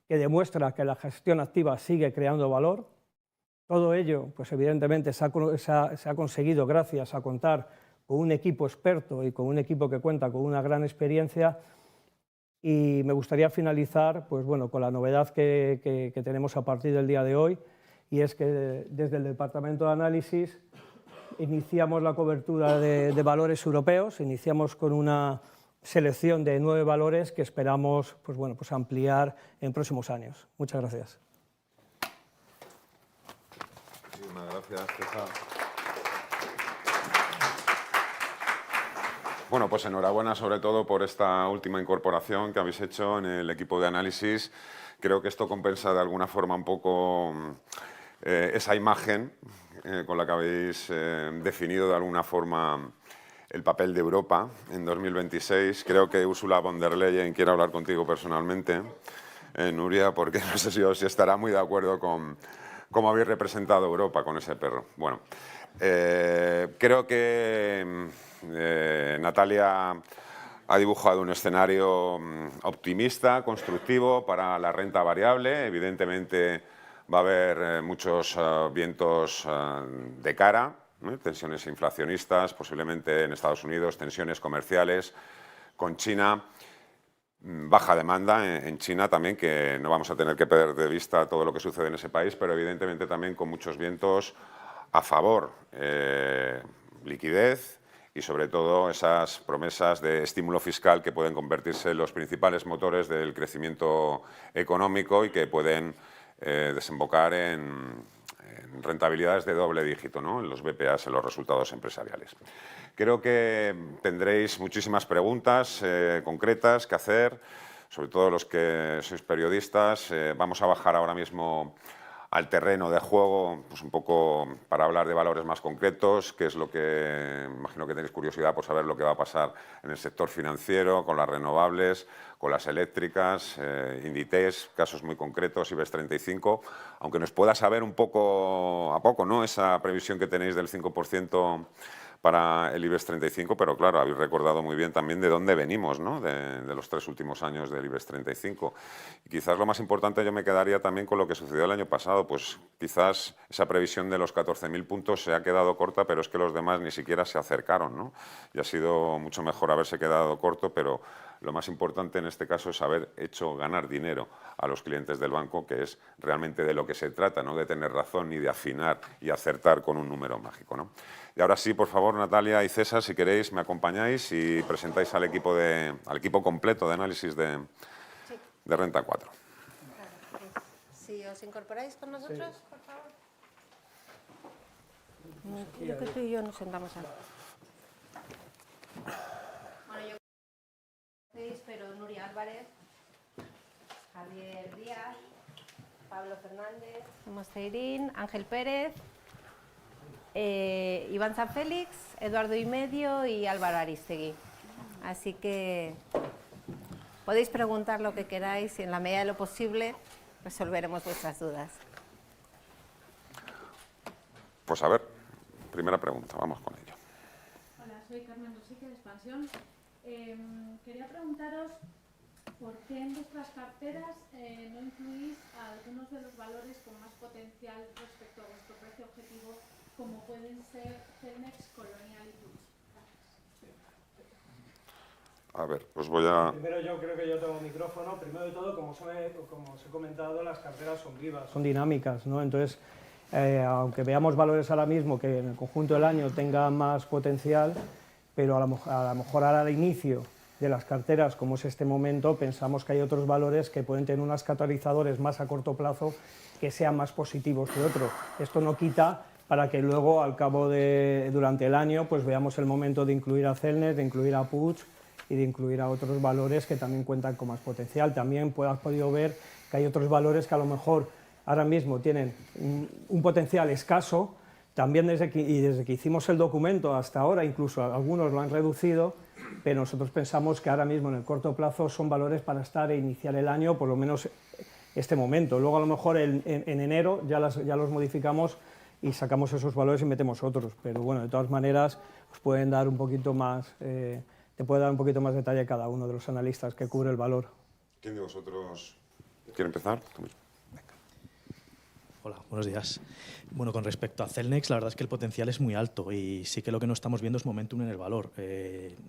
que demuestra que la gestión activa sigue creando valor. Todo ello, pues evidentemente se ha conseguido gracias a contar con un equipo experto y con un equipo que cuenta con una gran experiencia. Y me gustaría finalizar pues bueno, con la novedad que tenemos a partir del día de hoy, y es que desde el Departamento de Análisis iniciamos la cobertura de valores europeos, iniciamos con una selección de 9 valores que esperamos pues bueno, pues ampliar en próximos años. Muchas gracias. Muchísimas gracias, César. Bueno, pues enhorabuena sobre todo por esta última incorporación que habéis hecho en el equipo de análisis. Creo que esto compensa de alguna forma un poco esa imagen con la que habéis definido de alguna forma el papel de Europa en 2026. Creo que Ursula von der Leyen quiere hablar contigo personalmente, Nuria, porque no sé si estará muy de acuerdo con cómo habéis representado Europa con ese perro. Bueno, creo que Natalia ha dibujado un escenario optimista, constructivo para la renta variable. Evidentemente Va a haber muchos vientos de cara, tensiones inflacionistas, posiblemente en Estados Unidos, tensiones comerciales con China, baja demanda en China también, que no vamos a tener que perder de vista todo lo que sucede en ese país, pero evidentemente también con muchos vientos a favor, liquidez y sobre todo esas promesas de estímulo fiscal que pueden convertirse en los principales motores del crecimiento económico y que pueden desembocar en rentabilidades de doble dígito, ¿no?, en los BPAs, en los resultados empresariales. Creo que tendréis muchísimas preguntas concretas que hacer, sobre todo los que sois periodistas. Vamos a bajar ahora mismo al terreno de juego, pues un poco para hablar de valores más concretos, que es lo que imagino que tenéis curiosidad por saber lo que va a pasar en el sector financiero, con las renovables, con las eléctricas, Inditex, casos muy concretos, IBEX 35, aunque nos pueda saber un poco a poco, ¿no?, esa previsión que tenéis del 5% para el IBEX 35, pero claro, habéis recordado muy bien también de dónde venimos, ¿no?, de los 3 últimos años del IBEX 35. Y quizás lo más importante, yo me quedaría también con lo que sucedió el año pasado, pues quizás esa previsión de los 14.000 puntos se ha quedado corta, pero es que los demás ni siquiera se acercaron, ¿no? Y ha sido mucho mejor haberse quedado corto, pero lo más importante en este caso es haber hecho ganar dinero a los clientes del banco, que es realmente de lo que se trata, no de tener razón ni de afinar y acertar con un número mágico, ¿no? Y ahora sí, por favor, Natalia y César, si queréis, me acompañáis y presentáis al equipo completo de análisis de Renta 4. Si os incorporáis con nosotros, por favor. Yo que tú y yo nos sentamos aquí. Bueno, yo pero Nuria Álvarez, Javier Díaz, Pablo Fernández, Mosteirín, Ángel Pérez, Iván San Félix, Eduardo Imedio y Álvaro Aristegui. Así que podéis preguntar lo que queráis y en la medida de lo posible resolveremos vuestras dudas. Pues a ver, primera pregunta, vamos con ello. Hola, soy Carmen Rosique de Expansión. Quería preguntaros por qué en vuestras carteras no incluís a algunos de los valores con más potencial respecto a vuestro precio objetivo, como pueden ser Celnex, Colonial y Puig. A ver, pues voy a... Primero yo creo que yo tengo micrófono. Primero de todo, como os he comentado, las carteras son vivas, son dinámicas, ¿no? Entonces, aunque veamos valores ahora mismo que en el conjunto del año tengan más potencial, pero a lo mejor ahora al inicio de las carteras, como es este momento, pensamos que hay otros valores que pueden tener unos catalizadores más a corto plazo que sean más positivos que otros. Esto no quita para que luego, al cabo durante el año, pues veamos el momento de incluir a Celnex, de incluir a Puig y de incluir a otros valores que también cuentan con más potencial. También has podido ver que hay otros valores que a lo mejor ahora mismo tienen un potencial escaso. También desde que hicimos el documento hasta ahora, incluso algunos lo han reducido, pero nosotros pensamos que ahora mismo en el corto plazo son valores para estar e iniciar el año, por lo menos este momento. Luego a lo mejor en enero ya los modificamos y sacamos esos valores y metemos otros, pero bueno, de todas maneras os pueden dar un poquito más, te puede dar un poquito más detalle cada uno de los analistas que cubre el valor. ¿Quién de vosotros quiere empezar? Hola, buenos días. Bueno, con respecto a Celnex, la verdad es que el potencial es muy alto y sí que lo que no estamos viendo es momentum en el valor.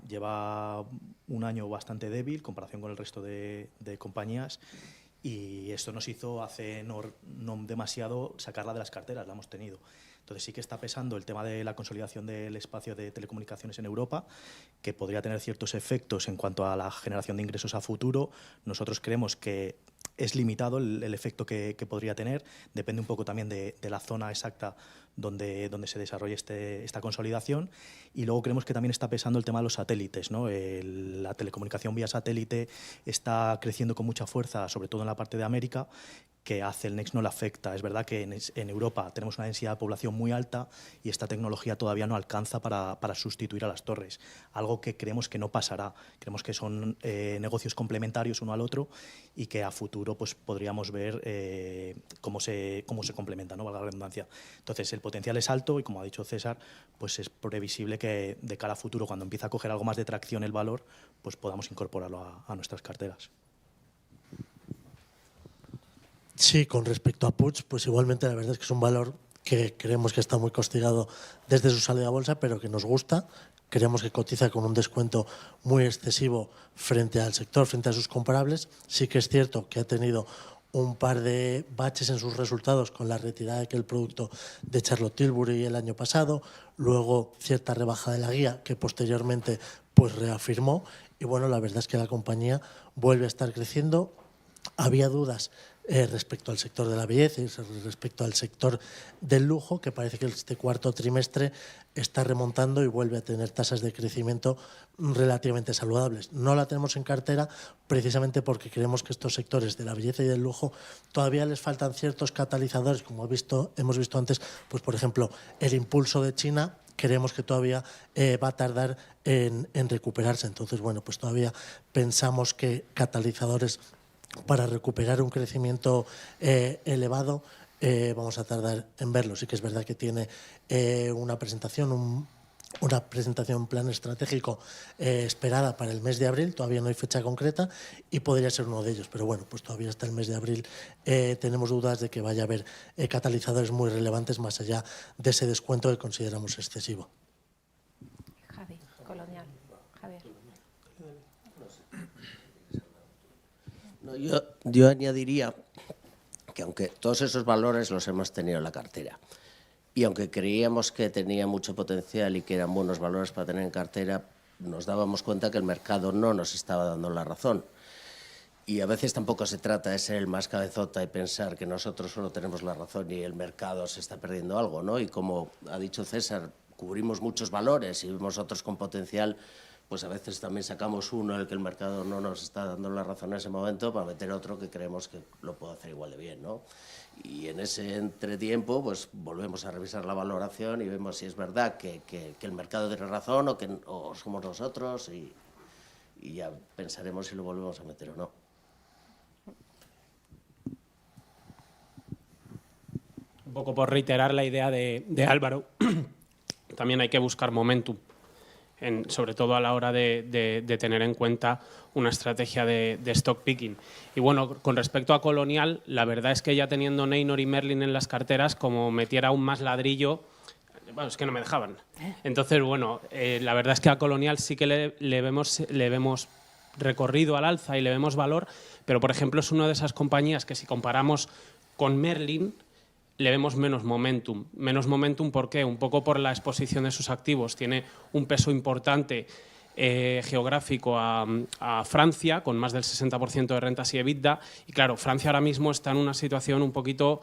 Lleva un año bastante débil en comparación con el resto de compañías y esto nos hizo hace no demasiado sacarla de las carteras, la hemos tenido. Entonces sí que está pesando el tema de la consolidación del espacio de telecomunicaciones en Europa, que podría tener ciertos efectos en cuanto a la generación de ingresos a futuro. Nosotros creemos que es limitado el efecto que podría tener, depende un poco también de la zona exacta donde se desarrolle esta consolidación. Y luego creemos que también está pesando el tema de los satélites, ¿no? La telecomunicación vía satélite está creciendo con mucha fuerza, sobre todo en la parte de América, que a Celnex no le afecta. Es verdad que en Europa tenemos una densidad de población muy alta y esta tecnología todavía no alcanza para sustituir a las torres, algo que creemos que no pasará. Creemos que son negocios complementarios uno al otro y que a futuro pues, podríamos ver cómo se complementan, ¿no? Valga la redundancia. Entonces, el potencial es alto y, como ha dicho César, pues es previsible que de cara a futuro, cuando empiece a coger algo más de tracción el valor, pues podamos incorporarlo a nuestras carteras. Sí, con respecto a Puig, pues igualmente la verdad es que es un valor que creemos que está muy castigado desde su salida a bolsa, pero que nos gusta. Creemos que cotiza con un descuento muy excesivo frente al sector, frente a sus comparables. Sí que es cierto que ha tenido un par de baches en sus resultados con la retirada de aquel producto de Charlotte Tilbury el año pasado, luego cierta rebaja de la guía que posteriormente pues reafirmó, y bueno, la verdad es que la compañía vuelve a estar creciendo. Había dudas respecto al sector de la belleza y respecto al sector del lujo, que parece que este cuarto trimestre está remontando y vuelve a tener tasas de crecimiento relativamente saludables. No la tenemos en cartera precisamente porque creemos que estos sectores de la belleza y del lujo todavía les faltan ciertos catalizadores, como hemos visto antes, pues por ejemplo, el impulso de China. Creemos que todavía va a tardar en recuperarse. Entonces, bueno, pues todavía pensamos que catalizadores para recuperar un crecimiento elevado vamos a tardar en verlo. Sí que es verdad que tiene una presentación, un plan estratégico esperada para el mes de abril. Todavía no hay fecha concreta y podría ser uno de ellos, pero bueno, pues todavía hasta el mes de abril tenemos dudas de que vaya a haber catalizadores muy relevantes más allá de ese descuento que consideramos excesivo. Javi, Colonial. Javier. No, yo añadiría que aunque todos esos valores los hemos tenido en la cartera y aunque creíamos que tenía mucho potencial y que eran buenos valores para tener en cartera, nos dábamos cuenta que el mercado no nos estaba dando la razón. Y a veces tampoco se trata de ser el más cabezota y pensar que nosotros solo tenemos la razón y el mercado se está perdiendo algo, ¿no? Y como ha dicho César, cubrimos muchos valores y vemos otros con potencial, pues a veces también sacamos uno en el que el mercado no nos está dando la razón en ese momento para meter otro que creemos que lo puede hacer igual de bien, ¿no? Y en ese entretiempo pues volvemos a revisar la valoración y vemos si es verdad que el mercado tiene razón o somos nosotros y ya pensaremos si lo volvemos a meter o no. Un poco por reiterar la idea de Álvaro, también hay que buscar momentum. Sobre todo a la hora de tener en cuenta una estrategia de stock picking. Y bueno, con respecto a Colonial, la verdad es que ya teniendo Neynor y Merlin en las carteras, como metiera aún más ladrillo, bueno, es que no me dejaban. Entonces, bueno, la verdad es que a Colonial sí que le vemos recorrido al alza y le vemos valor, pero por ejemplo es una de esas compañías que si comparamos con Merlin, le vemos menos momentum. Menos momentum, ¿por qué? Un poco por la exposición de sus activos. Tiene un peso importante geográfico a Francia, con más del 60% de rentas y EBITDA. Y claro, Francia ahora mismo está en una situación un poquito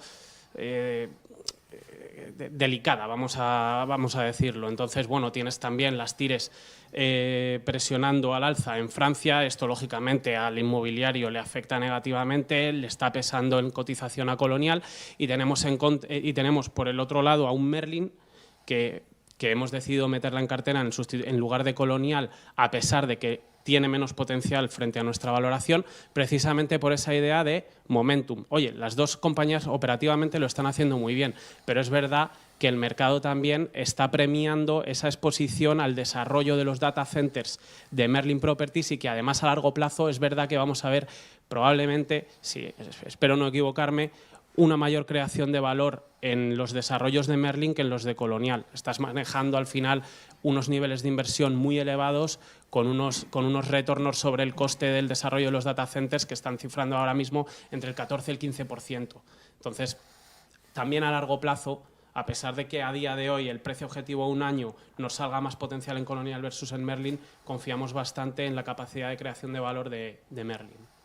delicada, vamos a decirlo. Entonces, bueno, tienes también las tires presionando al alza en Francia. Esto, lógicamente, al inmobiliario le afecta negativamente, le está pesando en cotización a Colonial y tenemos por el otro lado a un Merlin que hemos decidido meterla en cartera en lugar de Colonial, a pesar de que tiene menos potencial frente a nuestra valoración, precisamente por esa idea de momentum. Oye, las dos compañías operativamente lo están haciendo muy bien, pero es verdad que el mercado también está premiando esa exposición al desarrollo de los data centers de Merlin Properties y que además a largo plazo es verdad que vamos a ver probablemente, sí, espero no equivocarme, una mayor creación de valor en los desarrollos de Merlin que en los de Colonial. Estás manejando al final unos niveles de inversión muy elevados con unos retornos sobre el coste del desarrollo de los data centers que están cifrando ahora mismo entre el 14 y el 15%. Entonces, también a largo plazo, a pesar de que a día de hoy el precio objetivo a un año nos salga más potencial en Colonial versus en Merlin, confiamos bastante en la capacidad de creación de valor de Merlin.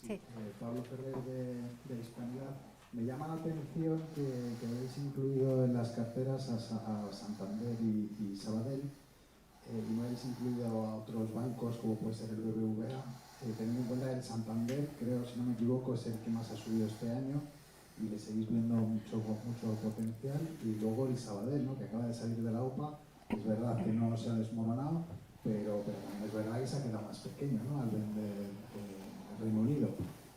Sí. Pablo Ferrer de Hispanidad. Me llama la atención que habéis incluido en las carteras a Santander y Sabadell y no habéis incluido a otros bancos como puede ser el BBVA. Teniendo en cuenta que el Santander, creo, si no me equivoco, es el que más ha subido este año y le seguís viendo mucho potencial. Y luego el Sabadell, ¿no?, que acaba de salir de la OPA. Es verdad que no se ha desmoronado, pero también es verdad que se ha quedado más pequeño, ¿no?, al vender el Reino Unido.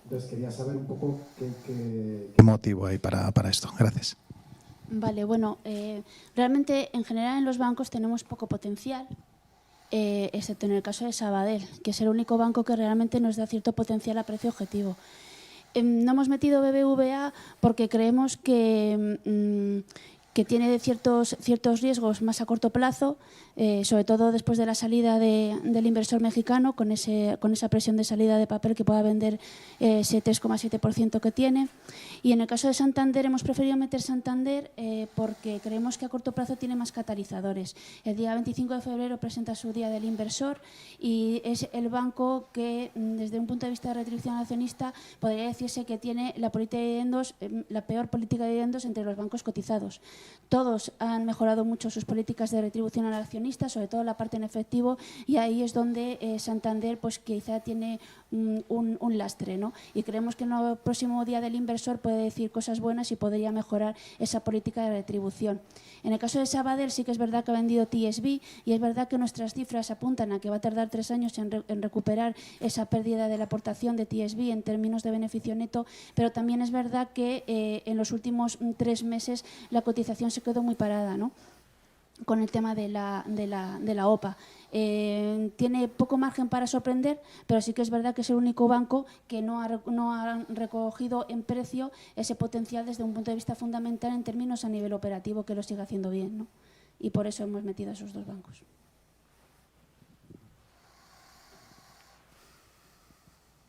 Entonces quería saber un poco qué motivo hay para esto. Gracias. Vale, bueno, realmente en general en los bancos tenemos poco potencial excepto en el caso de Sabadell, que es el único banco que realmente nos da cierto potencial a precio objetivo. No hemos metido BBVA porque creemos que tiene ciertos riesgos más a corto plazo, sobre todo después de la salida del inversor mexicano, con esa presión de salida de papel que pueda vender ese 3,7% que tiene. Y en el caso de Santander hemos preferido meter Santander porque creemos que a corto plazo tiene más catalizadores. El día 25 de febrero presenta su Día del Inversor y es el banco que, desde un punto de vista de retribución al accionista, podría decirse que tiene la política de dividendos, la peor política de dividendos entre los bancos cotizados. Todos han mejorado mucho sus políticas de retribución al accionista, sobre todo la parte en efectivo, y ahí es donde Santander pues quizá tiene un lastre, ¿no? Y creemos que en el próximo Día del Inversor puede decir cosas buenas y podría mejorar esa política de retribución. En el caso de Sabadell sí que es verdad que ha vendido TSB y es verdad que nuestras cifras apuntan a que va a tardar 3 años en recuperar esa pérdida de la aportación de TSB en términos de beneficio neto, pero también es verdad que en los últimos 3 meses la cotización se quedó muy parada, ¿no?, con el tema de la OPA. Tiene poco margen para sorprender, pero sí que es verdad que es el único banco que no ha recogido en precio ese potencial desde un punto de vista fundamental en términos a nivel operativo, que lo sigue haciendo bien, ¿no? Y por eso hemos metido a esos 2 bancos.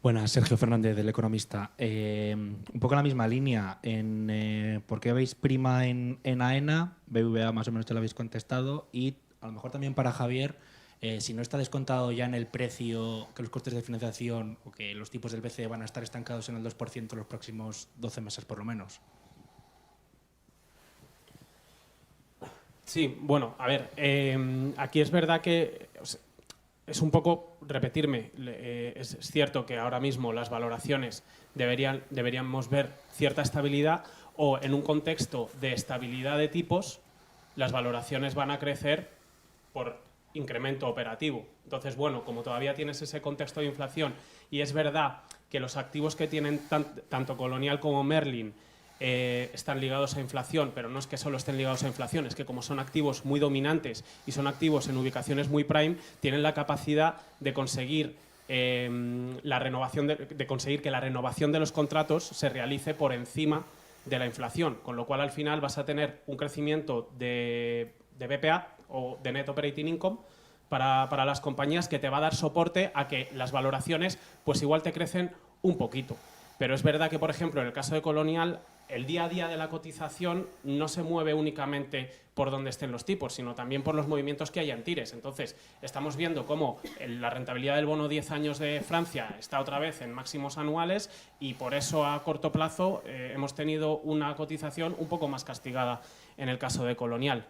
Buenas, Sergio Fernández, del Economista. Un poco en la misma línea, ¿por qué veis prima en AENA? BBVA más o menos te lo habéis contestado. Y a lo mejor también para Javier, si no está descontado ya en el precio que los costes de financiación o que los tipos del BCE van a estar estancados en el 2% los próximos 12 meses por lo menos. Sí, bueno, a ver, aquí es verdad que es un poco repetirme. Es cierto que ahora mismo las valoraciones deberíamos ver cierta estabilidad, o en un contexto de estabilidad de tipos las valoraciones van a crecer por incremento operativo. Entonces, bueno, como todavía tienes ese contexto de inflación y es verdad que los activos que tienen tanto Colonial como Merlin están ligados a inflación, pero no es que solo estén ligados a inflación, es que como son activos muy dominantes y son activos en ubicaciones muy prime, tienen la capacidad de conseguir conseguir que la renovación de los contratos se realice por encima de la inflación, con lo cual al final vas a tener un crecimiento de BPA o de Net Operating Income para las compañías que te va a dar soporte a que las valoraciones pues igual te crecen un poquito. Pero es verdad que, por ejemplo, en el caso de Colonial, el día a día de la cotización no se mueve únicamente por donde estén los tipos, sino también por los movimientos que haya en tires. Entonces, estamos viendo cómo la rentabilidad del bono 10 años de Francia está otra vez en máximos anuales y por eso a corto plazo hemos tenido una cotización un poco más castigada en el caso de Colonial.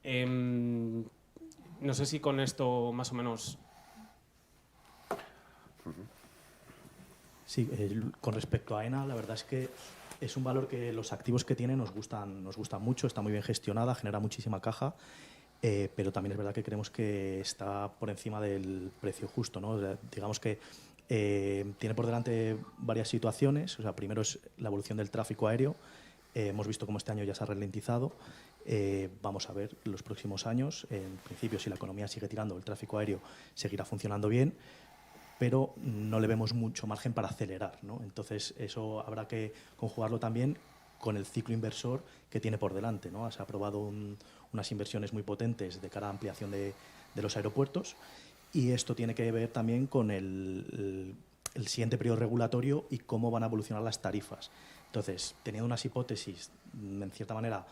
No sé si con esto más o menos... Sí, con respecto a AENA, la verdad es que es un valor que los activos que tiene nos gustan mucho, está muy bien gestionada, genera muchísima caja, pero también es verdad que creemos que está por encima del precio justo, ¿no? O sea, digamos que tiene por delante varias situaciones. O sea, primero es la evolución del tráfico aéreo. Hemos visto cómo este año ya se ha ralentizado. Vamos a ver los próximos años. En principio, si la economía sigue tirando, el tráfico aéreo seguirá funcionando bien, pero no le vemos mucho margen para acelerar, ¿no? Entonces, eso habrá que conjugarlo también con el ciclo inversor que tiene por delante, ¿no? Se ha aprobado unas inversiones muy potentes de cara a ampliación de los aeropuertos, y esto tiene que ver también con el siguiente periodo regulatorio y cómo van a evolucionar las tarifas. Entonces, teniendo unas hipótesis, en cierta manera,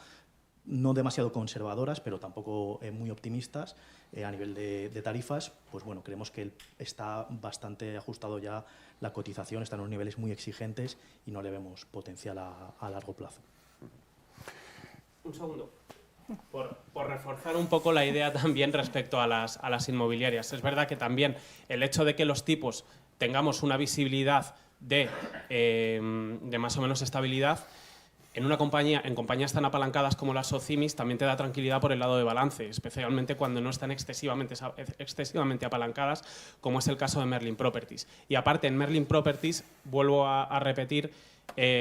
no demasiado conservadoras, pero tampoco muy optimistas a nivel de tarifas, pues bueno, creemos que está bastante ajustado ya la cotización, está en unos niveles muy exigentes y no le vemos potencial a largo plazo. Un segundo. Por reforzar un poco la idea también respecto a las inmobiliarias. Es verdad que también el hecho de que los tipos tengamos una visibilidad de más o menos estabilidad, en compañías tan apalancadas como las Socimis también te da tranquilidad por el lado de balance, especialmente cuando no están excesivamente apalancadas, como es el caso de Merlin Properties. Y aparte, en Merlin Properties, vuelvo a repetir,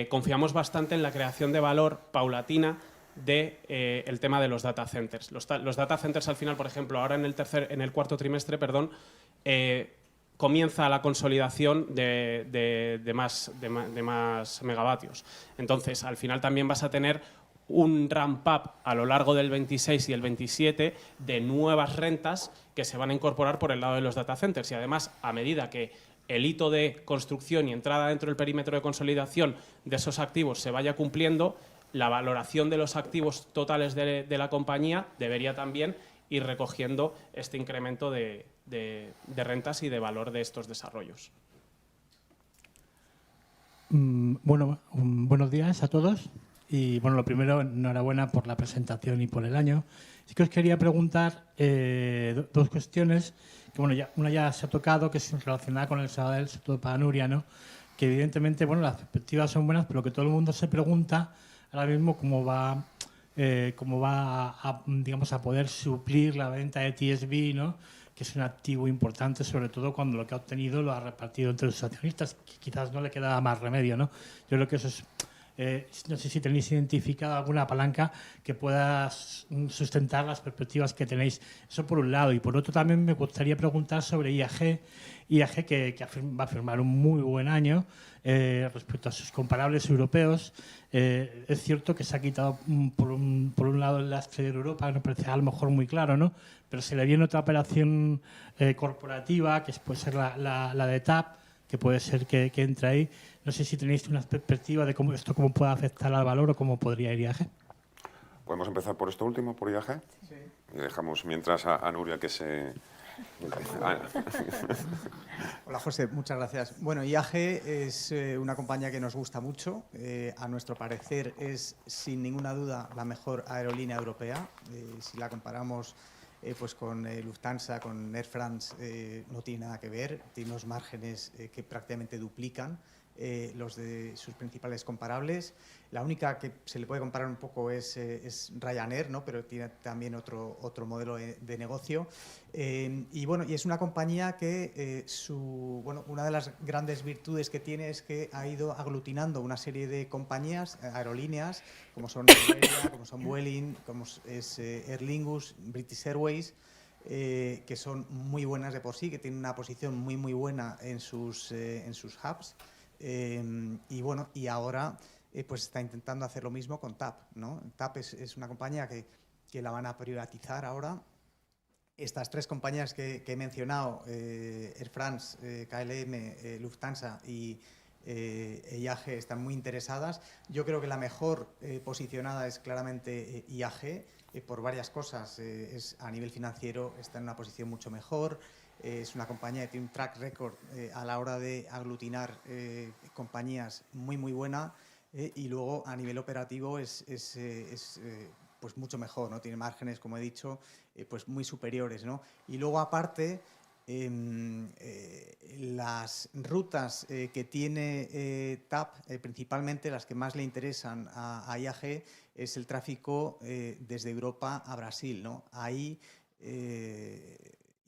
confiamos bastante en la creación de valor paulatina del tema de los data centers. Los data centers al final, por ejemplo, ahora en el cuarto trimestre, comienza la consolidación de más megavatios. Entonces, al final también vas a tener un ramp-up a lo largo del 26 y el 27 de nuevas rentas que se van a incorporar por el lado de los data centers. Y además, a medida que el hito de construcción y entrada dentro del perímetro de consolidación de esos activos se vaya cumpliendo, la valoración de los activos totales de la compañía debería también ir recogiendo este incremento de rentas y de valor de estos desarrollos. Bueno, buenos días a todos. Y bueno, lo primero, enhorabuena por la presentación y por el año. Sí que os quería preguntar dos cuestiones, que bueno, una ya se ha tocado, que es relacionada con el Sabadell, sobre todo para Nuria, ¿no? Que evidentemente, bueno, las perspectivas son buenas, pero que todo el mundo se pregunta ahora mismo cómo va a, digamos, a poder suplir la venta de TSB, ¿no? Que es un activo importante, sobre todo cuando lo que ha obtenido lo ha repartido entre sus accionistas, que quizás no le queda más remedio, ¿no? Yo creo que eso es... no sé si tenéis identificado alguna palanca que pueda sustentar las perspectivas que tenéis. Eso por un lado. Y por otro también me gustaría preguntar sobre IAG. IAG que va a firmar un muy buen año respecto a sus comparables europeos. Es cierto que se ha quitado por un lado el lastre de Europa, no parece a lo mejor muy claro, ¿no? Pero se le viene otra operación corporativa, que puede ser la de TAP, que puede ser que entre ahí. No sé si tenéis una perspectiva de cómo puede afectar al valor o cómo podría ir IAG. ¿Podemos empezar por esto último, por IAG? Sí. Y dejamos mientras a Nuria que se... Hola José, muchas gracias. Bueno, IAG es una compañía que nos gusta mucho. A nuestro parecer es sin ninguna duda la mejor aerolínea europea. Si la comparamos pues con Lufthansa, con Air France, no tiene nada que ver. Tiene unos márgenes que prácticamente duplican los de sus principales comparables. La única que se le puede comparar un poco es Ryanair, ¿no? Pero tiene también otro modelo de negocio. Y bueno, y es una compañía que una de las grandes virtudes que tiene es que ha ido aglutinando una serie de compañías, aerolíneas, como son Iberia, como son Vueling, como es Aer Lingus, British Airways, que son muy buenas de por sí, que tienen una posición muy buena en sus hubs. Y bueno, y ahora pues está intentando hacer lo mismo con TAP, ¿no? TAP es una compañía que la van a privatizar ahora. Estas tres compañías que he mencionado, Air France, KLM, Lufthansa y IAG, están muy interesadas. Yo creo que la mejor posicionada es claramente IAG, por varias cosas. A nivel financiero está en una posición mucho mejor. Es una compañía que tiene un track record a la hora de aglutinar compañías muy buena, y luego a nivel operativo es pues mucho mejor, ¿no? Tiene márgenes, como he dicho, pues muy superiores, ¿no? Y luego aparte las rutas que tiene TAP, principalmente las que más le interesan a IAG, es el tráfico desde Europa a Brasil, ¿no? Ahí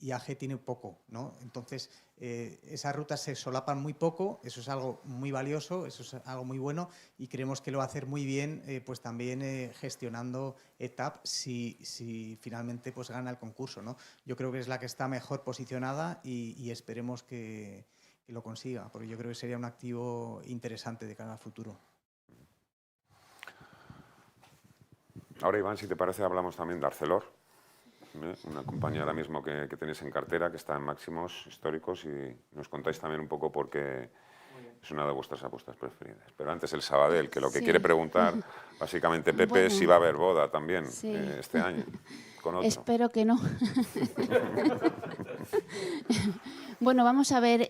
IAG tiene poco, ¿no? Entonces, esas rutas se solapan muy poco, eso es algo muy valioso, eso es algo muy bueno, y creemos que lo va a hacer muy bien, pues también gestionando TAP si finalmente pues gana el concurso, ¿no? Yo creo que es la que está mejor posicionada y esperemos que lo consiga, porque yo creo que sería un activo interesante de cara al futuro. Ahora, Iván, si te parece, hablamos también de Arcelor. Una compañía ahora mismo que tenéis en cartera, que está en máximos históricos, y nos contáis también un poco por qué es una de vuestras apuestas preferidas. Pero antes el Sabadell, que lo que quiere preguntar, básicamente Pepe, es si va a haber boda también este año con otro. Espero que no. Bueno, vamos a ver,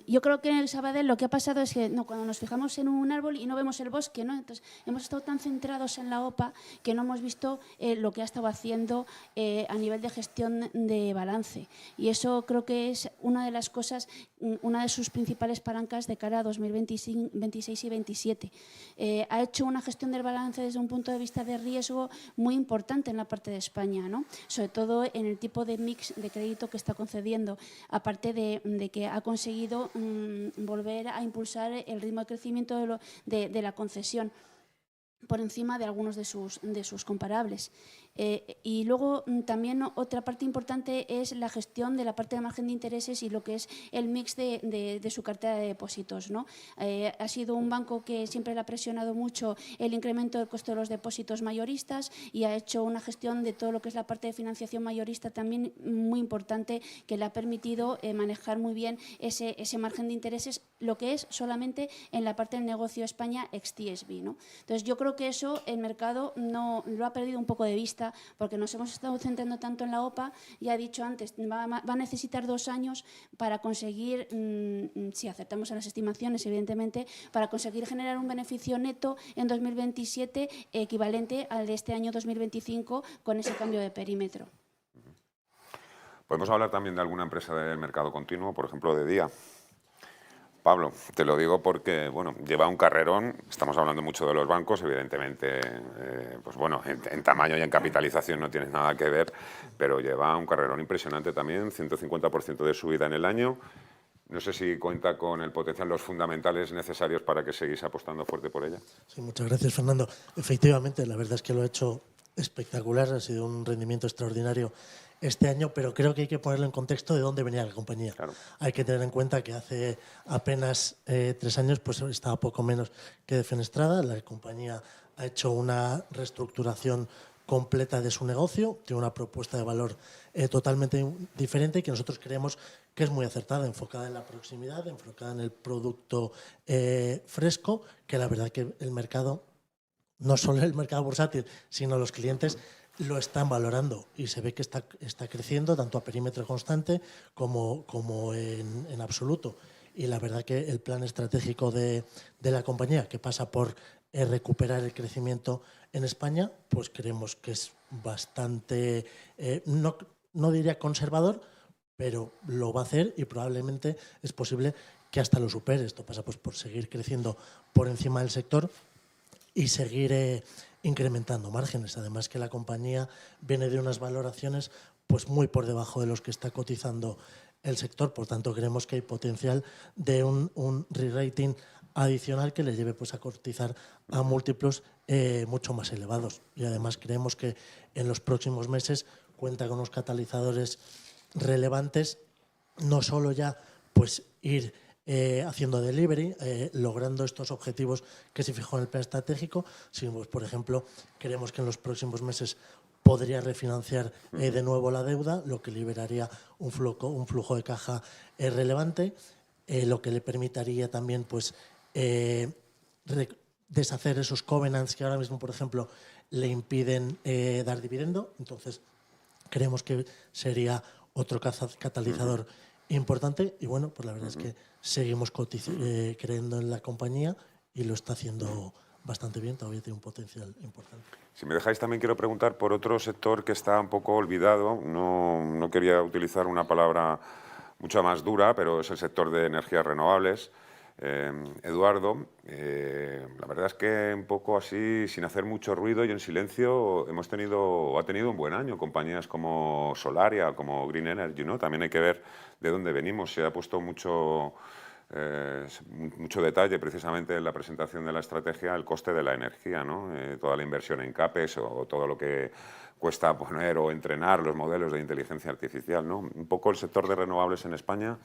yo creo que en el Sabadell lo que ha pasado es que cuando nos fijamos en un árbol y no vemos el bosque, ¿no? Entonces hemos estado tan centrados en la OPA que no hemos visto lo que ha estado haciendo a nivel de gestión de balance, y eso creo que es una de las cosas, una de sus principales palancas de cara a 2026 y 2027. Ha hecho una gestión del balance desde un punto de vista de riesgo muy importante en la parte de España, ¿no? Sobre todo en el tipo de mix de crédito que está concediendo, aparte de que ha conseguido volver a impulsar el ritmo de crecimiento de la concesión. por encima de algunos de sus comparables. Y luego también otra parte importante es la gestión de la parte de margen de intereses y lo que es el mix de su cartera de depósitos, ¿no? Ha sido un banco que siempre le ha presionado mucho el incremento del costo de los depósitos mayoristas y ha hecho una gestión de todo lo que es la parte de financiación mayorista también muy importante, que le ha permitido manejar muy bien ese margen de intereses, lo que es solamente en la parte del negocio España ex-TSB, ¿no? Entonces yo creo que eso el mercado no lo ha perdido un poco de vista, porque nos hemos estado centrando tanto en la OPA. Ya he dicho antes, va a necesitar 2 años para conseguir, si acertamos en las estimaciones, evidentemente, para conseguir generar un beneficio neto en 2027 equivalente al de este año 2025 con ese cambio de perímetro. Podemos hablar también de alguna empresa del mercado continuo, por ejemplo, de Día. Pablo, te lo digo porque bueno, lleva un carrerón, estamos hablando mucho de los bancos, evidentemente, pues bueno, en tamaño y en capitalización no tiene nada que ver, pero lleva un carrerón impresionante también, 150% de subida en el año. No sé si cuenta con el potencial, los fundamentales necesarios para que seguís apostando fuerte por ella. Sí, muchas gracias, Fernando. Efectivamente, la verdad es que lo ha hecho espectacular, ha sido un rendimiento extraordinario este año, pero creo que hay que ponerlo en contexto de dónde venía la compañía. Claro. Hay que tener en cuenta que hace apenas 3 años pues estaba poco menos que defenestrada. La compañía ha hecho una reestructuración completa de su negocio, tiene una propuesta de valor totalmente diferente y que nosotros creemos que es muy acertada, enfocada en la proximidad, enfocada en el producto fresco, que la verdad que el mercado, no solo el mercado bursátil, sino los clientes lo están valorando y se ve que está creciendo tanto a perímetro constante como en absoluto. Y la verdad que el plan estratégico de la compañía, que pasa por recuperar el crecimiento en España, pues creemos que es bastante, no diría conservador, pero lo va a hacer y probablemente es posible que hasta lo supere. Esto pasa pues por seguir creciendo por encima del sector y seguir incrementando márgenes. Además que la compañía viene de unas valoraciones pues muy por debajo de los que está cotizando el sector, por tanto creemos que hay potencial de un re-rating adicional que le lleve pues a cotizar a múltiplos mucho más elevados. Y además creemos que en los próximos meses cuenta con unos catalizadores relevantes, no solo ya pues ir haciendo delivery, logrando estos objetivos que se fijó en el plan estratégico, sino pues, por ejemplo, creemos que en los próximos meses podría refinanciar de nuevo la deuda, lo que liberaría un flujo de caja relevante, lo que le permitiría también pues, deshacer esos covenants que ahora mismo, por ejemplo, le impiden dar dividendo. Entonces, creemos que sería otro catalizador importante y bueno, pues la verdad es que seguimos creyendo en la compañía y lo está haciendo bastante bien, todavía tiene un potencial importante. Si me dejáis también quiero preguntar por otro sector que está un poco olvidado, no quería utilizar una palabra mucho más dura, pero es el sector de energías renovables. Eduardo, la verdad es que un poco así, sin hacer mucho ruido y en silencio, ha tenido un buen año. Compañías como Solaria, como Green Energy, ¿no? También hay que ver de dónde venimos. Se ha puesto mucho detalle precisamente en la presentación de la estrategia el coste de la energía, ¿no? Toda la inversión en CAPEX o todo lo que cuesta poner o entrenar los modelos de inteligencia artificial, ¿no? Un poco el sector de renovables en España.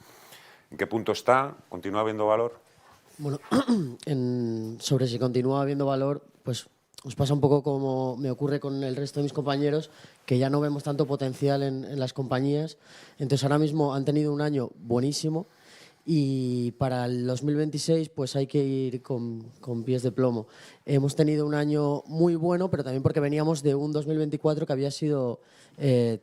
¿En qué punto está? ¿Continúa habiendo valor? Bueno, sobre si continúa habiendo valor, pues os pasa un poco como me ocurre con el resto de mis compañeros, que ya no vemos tanto potencial en las compañías. Entonces ahora mismo han tenido un año buenísimo y para el 2026 pues hay que ir con pies de plomo. Hemos tenido un año muy bueno, pero también porque veníamos de un 2024 que había sido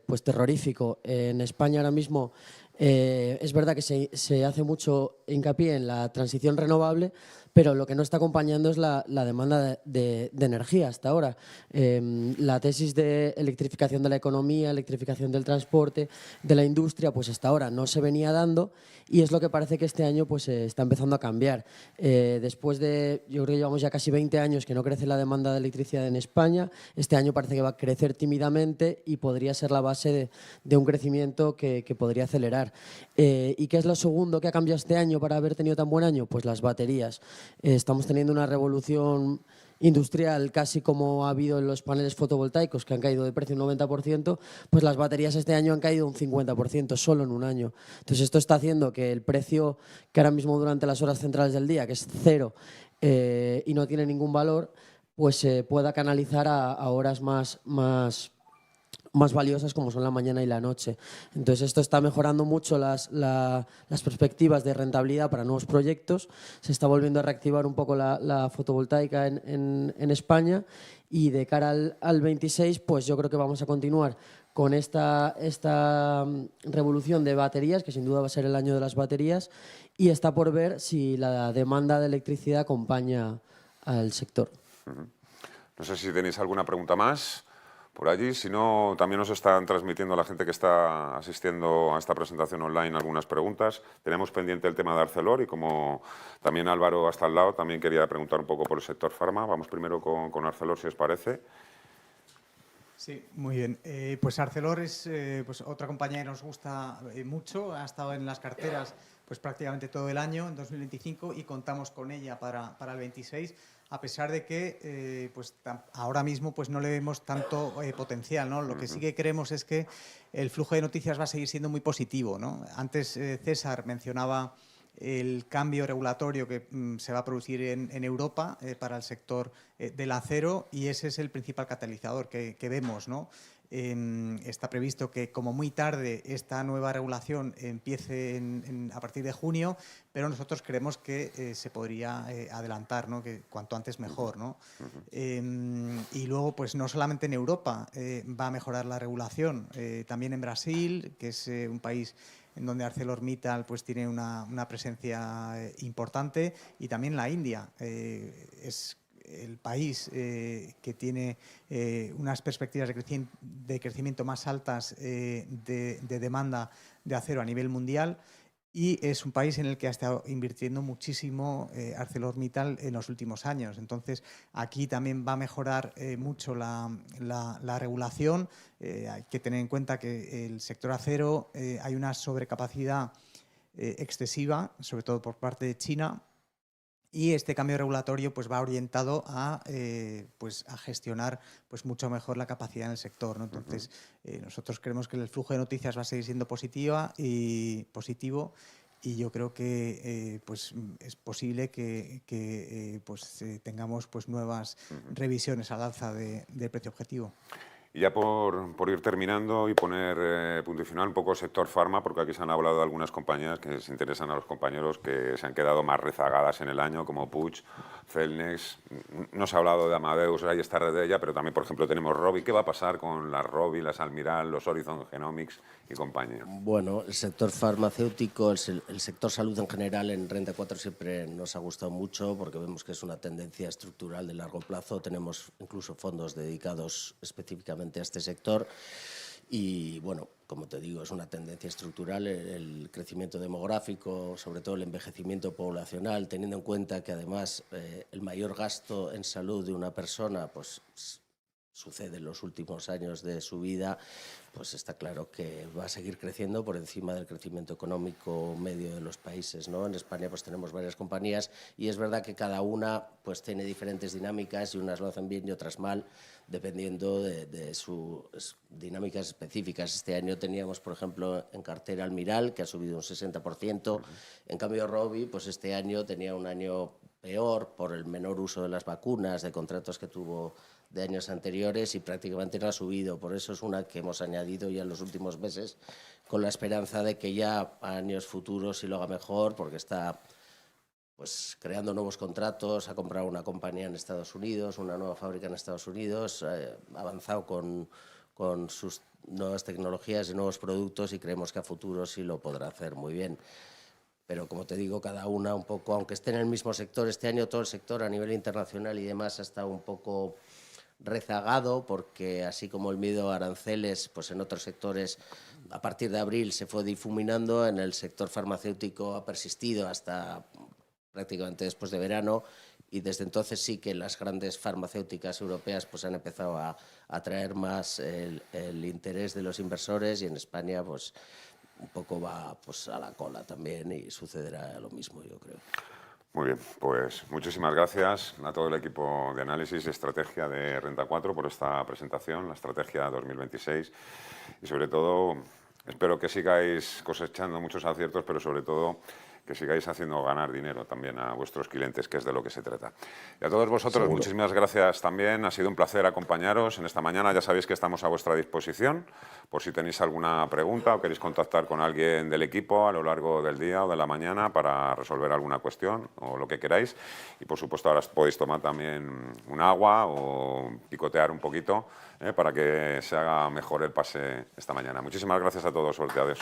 pues terrorífico. En España ahora mismo es verdad que se hace mucho hincapié en la transición renovable, pero lo que no está acompañando es la demanda de energía hasta ahora. La tesis de electrificación de la economía, electrificación del transporte, de la industria, pues hasta ahora no se venía dando y es lo que parece que este año pues está empezando a cambiar. Después de, yo creo que llevamos ya casi 20 años que no crece la demanda de electricidad en España, este año parece que va a crecer tímidamente y podría ser la base de un crecimiento que podría acelerar. ¿Y qué es lo segundo que ha cambiado este año para haber tenido tan buen año? Pues las baterías. Estamos teniendo una revolución industrial, casi como ha habido en los paneles fotovoltaicos, que han caído de precio un 90%, pues las baterías este año han caído un 50%, solo en un año. Entonces esto está haciendo que el precio que ahora mismo durante las horas centrales del día, que es cero y no tiene ningún valor, pues se pueda canalizar a horas más valiosas como son la mañana y la noche. Entonces esto está mejorando mucho las perspectivas de rentabilidad para nuevos proyectos, se está volviendo a reactivar un poco la fotovoltaica en España y de cara al 26 pues yo creo que vamos a continuar con esta revolución de baterías, que sin duda va a ser el año de las baterías, y está por ver si la demanda de electricidad acompaña al sector. No sé si tenéis alguna pregunta más por allí, si no, también nos están transmitiendo la gente que está asistiendo a esta presentación online algunas preguntas. Tenemos pendiente el tema de Arcelor y como también Álvaro está al lado, también quería preguntar un poco por el sector farma. Vamos primero con Arcelor, si os parece. Sí, muy bien. Pues Arcelor es pues otra compañía que nos gusta mucho, ha estado en las carteras pues prácticamente todo el año, en 2025, y contamos con ella para el 26, a pesar de que pues ahora mismo pues no le vemos tanto potencial, ¿no? Lo que sí que creemos es que el flujo de noticias va a seguir siendo muy positivo, ¿no? Antes César mencionaba el cambio regulatorio que se va a producir en Europa para el sector del acero, y ese es el principal catalizador que vemos, ¿no? Está previsto que como muy tarde esta nueva regulación empiece a partir de junio, pero nosotros creemos que se podría adelantar, ¿no? Que cuanto antes mejor, ¿no? Y luego, pues no solamente en Europa va a mejorar la regulación, también en Brasil, que es un país en donde ArcelorMittal pues tiene una presencia importante, y también la India es el país que tiene unas perspectivas de crecimiento más altas de demanda de acero a nivel mundial, y es un país en el que ha estado invirtiendo muchísimo ArcelorMittal en los últimos años. Entonces, aquí también va a mejorar mucho la regulación. Hay que tener en cuenta que el sector acero hay una sobrecapacidad excesiva, sobre todo por parte de China, y este cambio regulatorio pues, va orientado a gestionar pues, mucho mejor la capacidad en el sector, ¿no? Entonces, nosotros creemos que el flujo de noticias va a seguir siendo positivo, y yo creo que pues, es posible que tengamos pues, nuevas revisiones al alza del precio objetivo. Y ya por ir terminando y poner punto y final un poco sector farma, porque aquí se han hablado de algunas compañías que les interesan a los compañeros que se han quedado más rezagadas en el año, como Puig, Celnex. No se ha hablado de Amadeus, ahí está Redella, pero también, por ejemplo, tenemos Rovi. ¿Qué va a pasar con las Rovi, las Almiral, los Horizon Genomics y compañía? Bueno, el sector farmacéutico, el sector salud en general en Renta 4 siempre nos ha gustado mucho, porque vemos que es una tendencia estructural de largo plazo. Tenemos incluso fondos dedicados específicamente a este sector, y bueno, como te digo, es una tendencia estructural el crecimiento demográfico, sobre todo el envejecimiento poblacional, teniendo en cuenta que además el mayor gasto en salud de una persona pues sucede en los últimos años de su vida, pues está claro que va a seguir creciendo por encima del crecimiento económico medio de los países, ¿no? En España pues tenemos varias compañías, y es verdad que cada una pues tiene diferentes dinámicas, y unas lo hacen bien y otras mal, dependiendo de sus dinámicas específicas. Este año teníamos, por ejemplo, en cartera Almiral, que ha subido un 60%. En cambio, Rovi, pues este año tenía un año peor por el menor uso de las vacunas, de contratos que tuvo de años anteriores, y prácticamente no ha subido. Por eso es una que hemos añadido ya en los últimos meses, con la esperanza de que ya a años futuros sí lo haga mejor, porque está pues creando nuevos contratos, ha comprado una compañía en Estados Unidos, una nueva fábrica en Estados Unidos, ha avanzado con sus nuevas tecnologías y nuevos productos, y creemos que a futuro sí lo podrá hacer muy bien. Pero como te digo, cada una un poco, aunque esté en el mismo sector, este año todo el sector a nivel internacional y demás ha estado un poco rezagado, porque así como el miedo a aranceles, pues en otros sectores a partir de abril se fue difuminando, en el sector farmacéutico ha persistido hasta prácticamente después de verano, y desde entonces sí que las grandes farmacéuticas europeas pues han empezado a atraer más el interés de los inversores, y en España pues un poco va pues a la cola también, y sucederá lo mismo, yo creo. Muy bien, pues muchísimas gracias a todo el equipo de análisis y estrategia de Renta 4 por esta presentación, la estrategia 2026, y sobre todo espero que sigáis cosechando muchos aciertos, pero sobre todo que sigáis haciendo ganar dinero también a vuestros clientes, que es de lo que se trata. Y a todos vosotros, muchísimas gracias también. Ha sido un placer acompañaros en esta mañana. Ya sabéis que estamos a vuestra disposición por si tenéis alguna pregunta o queréis contactar con alguien del equipo a lo largo del día o de la mañana para resolver alguna cuestión o lo que queráis. Y por supuesto ahora podéis tomar también un agua o picotear un poquito para que se haga mejor el pase esta mañana. Muchísimas gracias a todos. Suerte. Adiós.